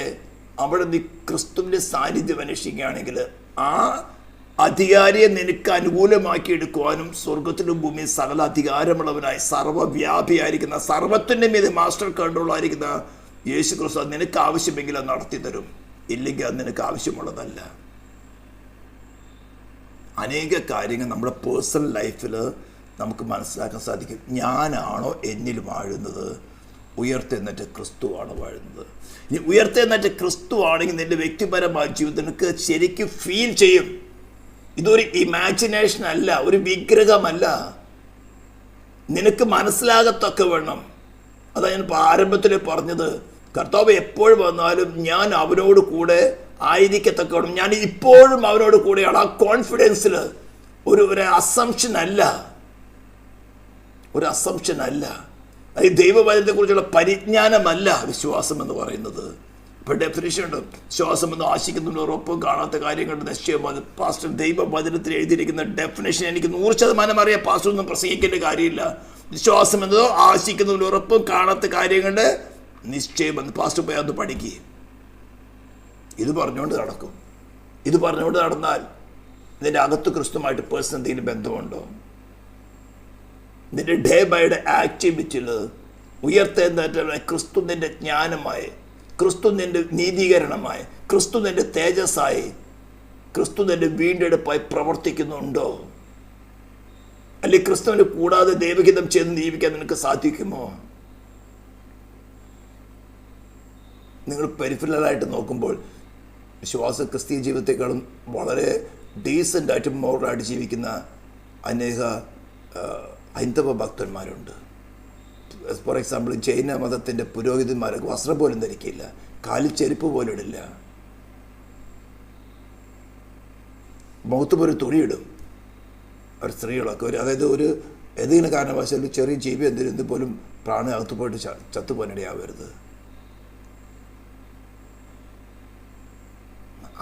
അവിടെ നീ ക്രിസ്തുവിൻ്റെ സാന്നിധ്യം അന്വേഷിക്കുകയാണെങ്കിൽ ആ അധികാരിയെ നിനക്ക് അനുകൂലമാക്കി എടുക്കുവാനും സ്വർഗത്തിലും ഭൂമിയിൽ സകല അധികാരമുള്ളവനായി സർവ്വവ്യാപിയായിരിക്കുന്ന സർവത്തിൻ്റെ മീത് മാസ്റ്റർ കൺട്രോളായിരിക്കുന്ന യേശു ക്രിസ്തു നിനക്ക് ആവശ്യമെങ്കിൽ അത് നടത്തി തരും. ഇല്ലെങ്കിൽ അത് നിനക്ക് ആവശ്യമുള്ളതല്ല. അനേക കാര്യങ്ങൾ നമ്മുടെ പേഴ്സണൽ ലൈഫിൽ നമുക്ക് മനസ്സിലാക്കാൻ സാധിക്കും. ഞാനാണോ എന്നിൽ വാഴുന്നത്? ഉയർത്തെന്നിട്ട് ക്രിസ്തുവാണ് വാഴുന്നത്. ഇനി ഉയർത്തെന്നിട്ട് ക്രിസ്തു ആണെങ്കിൽ നിൻ്റെ വ്യക്തിപരമായ ജീവിതം നിനക്ക് ശരിക്കും ഫീൽ ചെയ്യും. ഇതൊരു ഇമാജിനേഷൻ അല്ല, ഒരു വിഗ്രഹമല്ല. നിനക്ക് മനസ്സിലാകത്തൊക്കെ വേണം. അതാണ് ഞാൻ ആരംഭത്തിൽ പറഞ്ഞത്. കർത്താവ് എപ്പോൾ വന്നാലും ഞാൻ അവനോട് കൂടെ ആയിരിക്കത്തക്ക വേണം. ഞാൻ ഇപ്പോഴും അവനോട് കൂടെയാണ്. ആ കോൺഫിഡൻസിൽ ഒരു അസംഷൻ അല്ല, ഒരു അസംഷൻ അല്ല. അത് ദൈവവചനത്തെക്കുറിച്ചുള്ള പരിജ്ഞാനമല്ല വിശ്വാസം എന്ന് പറയുന്നത്. ഇപ്പോൾ ഡെഫിനിഷൻ ഉണ്ട്. വിശ്വാസം എന്ന് ആശിക്കുന്നതിനോടൊപ്പം കാണാത്ത കാര്യങ്ങളുടെ നിശ്ചയമാണ്. പാസ്റ്റർ ദൈവവചനത്തിൽ എഴുതിയിരിക്കുന്ന ഡെഫിനേഷൻ എനിക്ക് 100% അറിയാം. പാസ്റ്റർ ഒന്നും പ്രസംഗിക്കേണ്ട കാര്യമില്ല. വിശ്വാസം എന്നതോ ആശിക്കുന്നതിനോടൊപ്പം കാണാത്ത കാര്യങ്ങളുടെ നിശ്ചയമെന്ന് പാസ്റ്റർ പോയി അത് പഠിക്കുക. ഇത് പറഞ്ഞുകൊണ്ട് നടക്കും. ഇത് പറഞ്ഞുകൊണ്ട് നടന്നാൽ നിന്റെ അകത്ത് ക്രിസ്തുമായിട്ട് പേഴ്സണൽ എന്തെങ്കിലും ബന്ധമുണ്ടോ? നിന്റെ ഡേ ബൈ ഡേ ആക്ടിവിറ്റിയിൽ ഉയർത്തെഴുന്നേറ്റ ക്രിസ്തു നിന്റെ ജ്ഞാനമായി, ക്രിസ്തു നിന്റെ നീതീകരണമായി, ക്രിസ്തു നിന്റെ തേജസ്സായി, ക്രിസ്തു നിന്റെ വീണ്ടെടുപ്പായി പ്രവർത്തിക്കുന്നുണ്ടോ? അല്ലെങ്കിൽ ക്രിസ്തുവിനെ കൂടാതെ ദൈവഹിതം ചെയ്ത് ജീവിക്കാൻ നിനക്ക് സാധിക്കുമോ? നിങ്ങൾ പെരിഫറലായിട്ട് നോക്കുമ്പോൾ വിശ്വാസ ക്രിസ്തീയ ജീവിതത്തെക്കാളും വളരെ ഡീസൻ്റായിട്ടും മോറലായിട്ട് ജീവിക്കുന്ന അനേക ഹൈന്ദവ ഭക്തന്മാരുണ്ട്. ഫോർ എക്സാമ്പിൾ ജൈന മതത്തിൻ്റെ പുരോഹിതന്മാരൊക്കെ വസ്ത്രം പോലും ധരിക്കില്ല, കാലിൽ ചെരുപ്പ് പോലും ഇടില്ല, മുഖത്ത് പോലും തുണിയിടും. അവർ സ്ത്രീകളൊക്കെ അതായത് ഒരു ഏതെങ്കിലും കാരണവശാലും ചെറിയ ജീവി എന്തിനും പോലും പ്രാണൻ അകത്ത് പോയിട്ട് ചത്തുപോകാനിടയാവരുത്.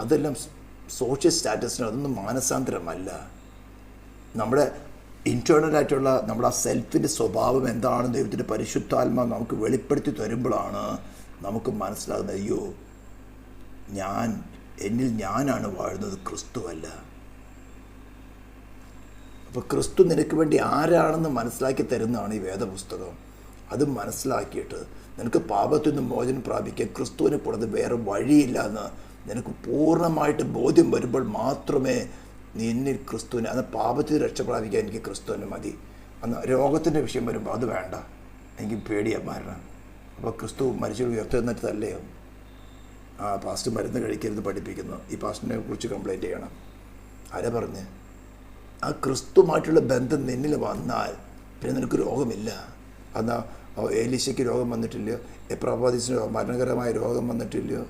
അതെല്ലാം സോഷ്യൽ സ്റ്റാറ്റസിന്, അതൊന്നും മാനസാന്തരമല്ല. നമ്മുടെ ഇൻറ്റേർണലായിട്ടുള്ള നമ്മുടെ ആ സെൽഫിൻ്റെ സ്വഭാവം എന്താണെന്ന് ദൈവത്തിൻ്റെ പരിശുദ്ധാത്മാവ് നമുക്ക് വെളിപ്പെടുത്തി തരുമ്പോഴാണ് നമുക്ക് മനസ്സിലാകുന്നത്, അയ്യോ എന്നിൽ ഞാനാണ് വാഴുന്നത്, ക്രിസ്തുവല്ല. അപ്പോൾ ക്രിസ്തു നിനക്ക് വേണ്ടി ആരാണെന്ന് മനസ്സിലാക്കി തരുന്നതാണ് ഈ വേദപുസ്തകം. അത് മനസ്സിലാക്കിയിട്ട് നിനക്ക് പാപത്തിൽ നിന്ന് മോചനം പ്രാപിക്കാൻ ക്രിസ്തുവിനെ കൂടാതെ വേറെ വഴിയില്ല എന്ന് നിനക്ക് പൂർണ്ണമായിട്ട് ബോധ്യം വരുമ്പോൾ മാത്രമേ നിന്നിൽ ക്രിസ്തുവിനെ, അന്ന് പാപത്തിൽ രക്ഷ പ്രാപിക്കാൻ എനിക്ക് ക്രിസ്തുവിനെ മതി. അന്ന് രോഗത്തിൻ്റെ വിഷയം വരുമ്പോൾ അത് വേണ്ട, എനിക്ക് പേടിയാണ് മരണം. അപ്പോൾ ക്രിസ്തു മരിച്ചു ഉയർത്തെന്നിട്ടല്ലേ പാസ്റ്റ് മരുന്ന് കഴിക്കരുത് പഠിപ്പിക്കുന്നു. ഈ പാസ്റ്റിനെ കുറിച്ച് കംപ്ലൈൻറ്റ് ചെയ്യണം. ആരാ പറഞ്ഞ്? ആ ക്രിസ്തുമായിട്ടുള്ള ബന്ധം നിന്നിൽ വന്നാൽ പിന്നെ നിനക്ക് രോഗമില്ല. എന്നാൽ ഏലീശയ്ക്ക് രോഗം വന്നിട്ടില്ലയോ? എപ്രാപാദീസിന് മരണകരമായ രോഗം വന്നിട്ടില്ലയോ?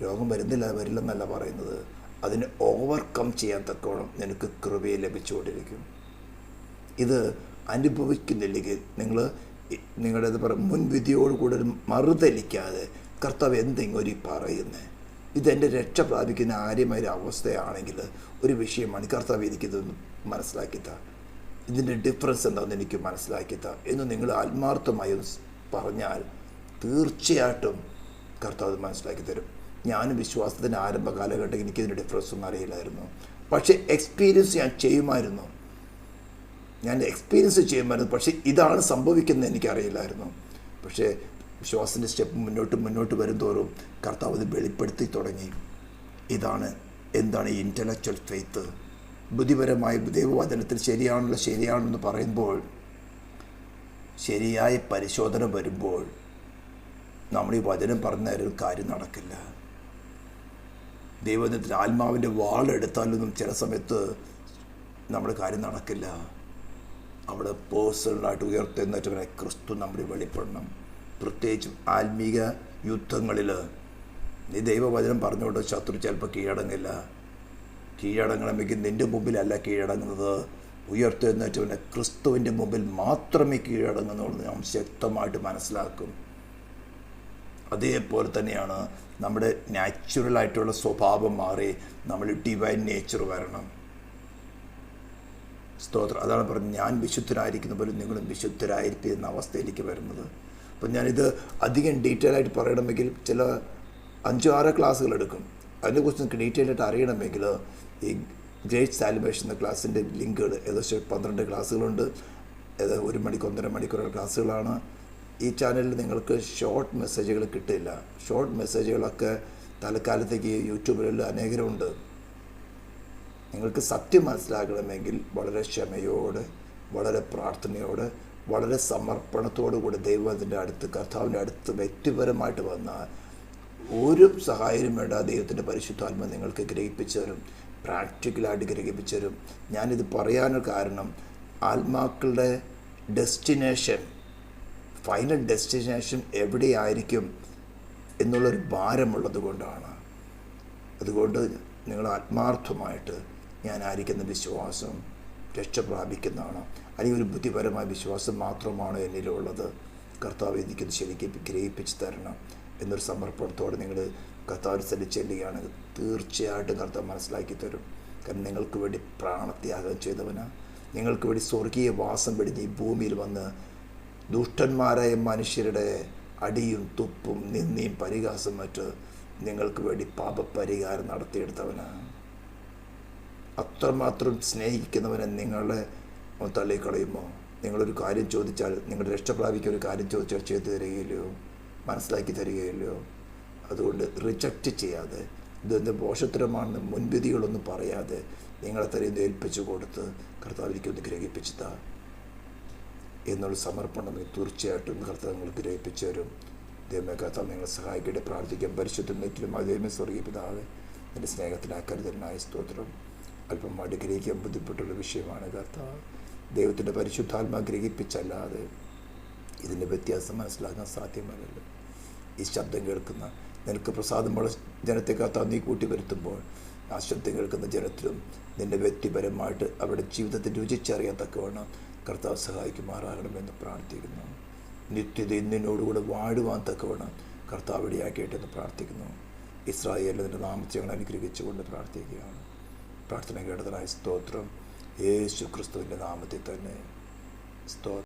രോഗം വരില്ലെന്നല്ല പറയുന്നത്. അതിനെ ഓവർകം ചെയ്യാൻ തക്കവണ്ണം നിനക്ക് കൃപയെ ലഭിച്ചുകൊണ്ടിരിക്കും. ഇത് അനുഭവിക്കുന്നില്ലെങ്കിൽ നിങ്ങളുടേത് മുൻവിധിയോടുകൂടെ മറുതലിക്കാതെ കർത്താവ് എന്തെങ്കിലും പറയുന്നത്, ഇതെൻ്റെ രക്ഷ പ്രാപിക്കുന്ന ആര്യമായ ഒരു അവസ്ഥയാണെങ്കിൽ ഒരു വിഷയമാണ്. കർത്താവ് എനിക്കിതൊന്ന് മനസ്സിലാക്കിത്താ, ഇതിൻ്റെ ഡിഫറൻസ് എന്താണെന്ന് എനിക്ക് മനസ്സിലാക്കിത്താ എന്ന് നിങ്ങൾ ആത്മാർത്ഥമായി പറഞ്ഞാൽ തീർച്ചയായിട്ടും കർത്താവ് മനസ്സിലാക്കി തരും. ഞാനും വിശ്വാസത്തിൻ്റെ ആരംഭ കാലഘട്ടത്തിൽ എനിക്കിതിൻ്റെ ഡിഫറൻസ് ഒന്നും അറിയില്ലായിരുന്നു. പക്ഷേ എക്സ്പീരിയൻസ് ഞാൻ ചെയ്യുമായിരുന്നു. പക്ഷേ ഇതാണ് സംഭവിക്കുന്നത് എനിക്കറിയില്ലായിരുന്നു. പക്ഷേ വിശ്വാസത്തിൻ്റെ സ്റ്റെപ്പ് മുന്നോട്ട് വരുന്തോറും കർത്താവ് ഇത് വെളിപ്പെടുത്തി തുടങ്ങി. എന്താണ് ഈ ഇൻ്റലക്ച്വൽ ഫെയ്ത്ത്? ബുദ്ധിപരമായ ദൈവവചനത്തിൽ ശരിയാണെന്ന് പറയുമ്പോൾ, ശരിയായ പരിശോധന വരുമ്പോൾ നമ്മൾ ഈ വചനം പറഞ്ഞ ഒരു കാര്യം നടക്കില്ല. ദൈവവചനത്തിൽ ആത്മാവിൻ്റെ വാളെടുത്താലൊന്നും ചില സമയത്ത് നമ്മുടെ കാര്യം നടക്കില്ല. അവിടെ പേഴ്സണലായിട്ട് ഉയർത്തെന്നിട്ട് ക്രിസ്തു നമ്മൾ വെളിപ്പെടണം. പ്രത്യേകിച്ചും ആത്മീക യുദ്ധങ്ങളിൽ നീ ദൈവവചനം പറഞ്ഞുകൊണ്ട് ശത്രു ചിലപ്പോൾ കീഴടങ്ങണമെങ്കിൽ നിൻ്റെ മുമ്പിലല്ല കീഴടങ്ങുന്നത്, ഉയർത്തെന്നിട്ട് ക്രിസ്തുവിൻ്റെ മുമ്പിൽ മാത്രമേ കീഴടങ്ങുന്നുള്ളൂ. നാം ശക്തമായിട്ട് മനസ്സിലാക്കും. അതേപോലെ തന്നെയാണ് നമ്മുടെ നാച്ചുറലായിട്ടുള്ള സ്വഭാവം മാറി നമ്മൾ ഡിവൈൻ നേച്ചർ വരണം. സ്തോത്രം. അതാണ് പറഞ്ഞത്, ഞാൻ വിശുദ്ധരായിരിക്കുന്ന പോലെ നിങ്ങളും വിശുദ്ധരായിരിക്കും എന്ന അവസ്ഥയിലേക്ക് വരുന്നത്. അപ്പം ഞാനിത് അധികം ഡീറ്റെയിൽ ആയിട്ട് പറയണമെങ്കിൽ ചില 5-6 ക്ലാസ്സുകൾ എടുക്കും. അതിനെക്കുറിച്ച് നിങ്ങൾക്ക് ഡീറ്റെയിൽ ആയിട്ട് അറിയണമെങ്കിൽ ഈ ഗ്രേറ്റ് സാലിവേഷൻ എന്ന ക്ലാസ്സിൻ്റെ ലിങ്കുകൾ ഏകദേശം 12 ക്ലാസ്സുകളുണ്ട്. 1 മണിക്കൂർ 1.5 മണിക്കൂറുള്ള ക്ലാസ്സുകളാണ്. ഈ ചാനലിൽ നിങ്ങൾക്ക് ഷോർട്ട് മെസ്സേജുകൾ കിട്ടില്ല. ഷോർട്ട് മെസ്സേജുകളൊക്കെ തൽക്കാലത്തേക്ക് യൂട്യൂബിൽ അനേകരുണ്ട്. നിങ്ങൾക്ക് സത്യം മനസ്സിലാക്കണമെങ്കിൽ വളരെ ക്ഷമയോടെ, വളരെ പ്രാർത്ഥനയോടെ, വളരെ സമർപ്പണത്തോടു കൂടി ദൈവത്തിൻ്റെ അടുത്ത്, കർത്താവിൻ്റെ അടുത്ത് വ്യക്തിപരമായിട്ട് വന്നാൽ ഒരു സഹായം വേണ്ട. ദൈവത്തിൻ്റെ പരിശുദ്ധാത്മ നിങ്ങൾക്ക് ഗ്രഹിപ്പിച്ചു തരും, പ്രാക്ടിക്കലായിട്ട് ഗ്രഹിപ്പിച്ചു തരും. ഞാനിത് പറയാനൊരു കാരണം, ആത്മാക്കളുടെ ഫൈനൽ ഡെസ്റ്റിനേഷൻ എവിടെയായിരിക്കും എന്നുള്ളൊരു ഭാരമുള്ളത് കൊണ്ടാണ്. അതുകൊണ്ട് നിങ്ങൾ ആത്മാർത്ഥമായിട്ട് ഞാനായിരിക്കുന്ന വിശ്വാസം രക്ഷ പ്രാപിക്കുന്നതാണ്, അല്ലെങ്കിൽ ഒരു ബുദ്ധിപരമായ വിശ്വാസം മാത്രമാണ് എന്നിലുള്ളത്, കർത്താവ് എനിക്കത് ശരിക്കും ഗ്രഹിപ്പിച്ച് തരണം എന്നൊരു സമർപ്പണത്തോടെ നിങ്ങൾ കർത്താവിന് സ്ഥലം ചെല്ലുകയാണെങ്കിൽ തീർച്ചയായിട്ടും കർത്താവ് മനസ്സിലാക്കി തരും. കാരണം നിങ്ങൾക്ക് വേണ്ടി പ്രാണത്യാഗം ചെയ്തവനാണ്. നിങ്ങൾക്ക് വേണ്ടി സ്വർഗീയ വാസം വെടിഞ്ഞ് ഈ ഭൂമിയിൽ വന്ന് ദുഷ്ടന്മാരായ മനുഷ്യരുടെ അടിയും തുപ്പും നിന്ദിയും പരിഹാസം മറ്റ് നിങ്ങൾക്ക് വേണ്ടി പാപപരിഹാരം നടത്തിയെടുത്തവനാണ്. അത്രമാത്രം സ്നേഹിക്കുന്നവനെ നിങ്ങളെ തള്ളിക്കളയുമോ? നിങ്ങളൊരു കാര്യം ചോദിച്ചാൽ, നിങ്ങളുടെ രക്ഷ പ്രാപിക്കുക ഒരു കാര്യം ചോദിച്ചാൽ ചെയ്തു തരികയില്ലയോ? മനസ്സിലാക്കി തരികയില്ലയോ? അതുകൊണ്ട് റിജക്റ്റ് ചെയ്യാതെ, ഇതെന്ത് പോഷത്തരമാണെന്ന് മുൻവിധികളൊന്നും പറയാതെ നിങ്ങളെ തരുന്ന ഏൽപ്പിച്ചു കൊടുത്ത് കർത്താവിലേക്കൊന്ന് ഗ്രഹിപ്പിച്ചതാ എന്നുള്ള സമർപ്പണം തീർച്ചയായിട്ടും കർത്താവ് നിങ്ങൾ ഗ്രഹിപ്പിച്ചു തരും. ദൈവമേ കർത്താവ് നിങ്ങളെ സഹായിക്കട്ടെ. പ്രാർത്ഥിക്കാം. പരിശുദ്ധ നെറ്റിലും ദൈവമേ സ്വർഗീയ പിതാവേ, എൻ്റെ സ്നേഹത്തിലാക്കരുതനായ സ്തോത്രം. അല്പം ഗ്രഹിക്കാൻ ബുദ്ധിമുട്ടുള്ള വിഷയമാണ് കർത്താവ്. ദൈവത്തിൻ്റെ പരിശുദ്ധാത്മാ ഗ്രഹിപ്പിച്ചല്ലാതെ ഇതിൻ്റെ വ്യത്യാസം മനസ്സിലാക്കാൻ സാധ്യമല്ലല്ലോ. ഈ ശബ്ദം കേൾക്കുന്ന നിനക്ക് പ്രസാദമുള്ള ജനത്തെ കർത്താവ് നീ കൂട്ടി വരുത്തുമ്പോൾ ആ ശബ്ദം കേൾക്കുന്ന ജനത്തിലും നിൻ്റെ വ്യക്തിപരമായിട്ട് അവരുടെ ജീവിതത്തിൽ രുചിച്ചറിയാൻ തക്കവണ്ണം കർത്താവ് സഹായിക്കുമാറാകണമെന്ന് പ്രാർത്ഥിക്കുന്നു. നിത്യത ഇന്നിനോടുകൂടെ വാഴുവാൻ തക്കവണ്ണം കർത്താവ് ഇടയാക്കിയിട്ടെന്ന് പ്രാർത്ഥിക്കുന്നു. ഇസ്രായേലിൻ്റെ നാമത്തെ ഞങ്ങൾ അനുഗ്രഹിച്ചുകൊണ്ട് പ്രാർത്ഥിക്കുകയാണ്. പ്രാർത്ഥന കേട്ടതിനായി സ്തോത്രം. യേശു ക്രിസ്തുവിൻ്റെ നാമത്തിൽ തന്നെ സ്തോത്രം.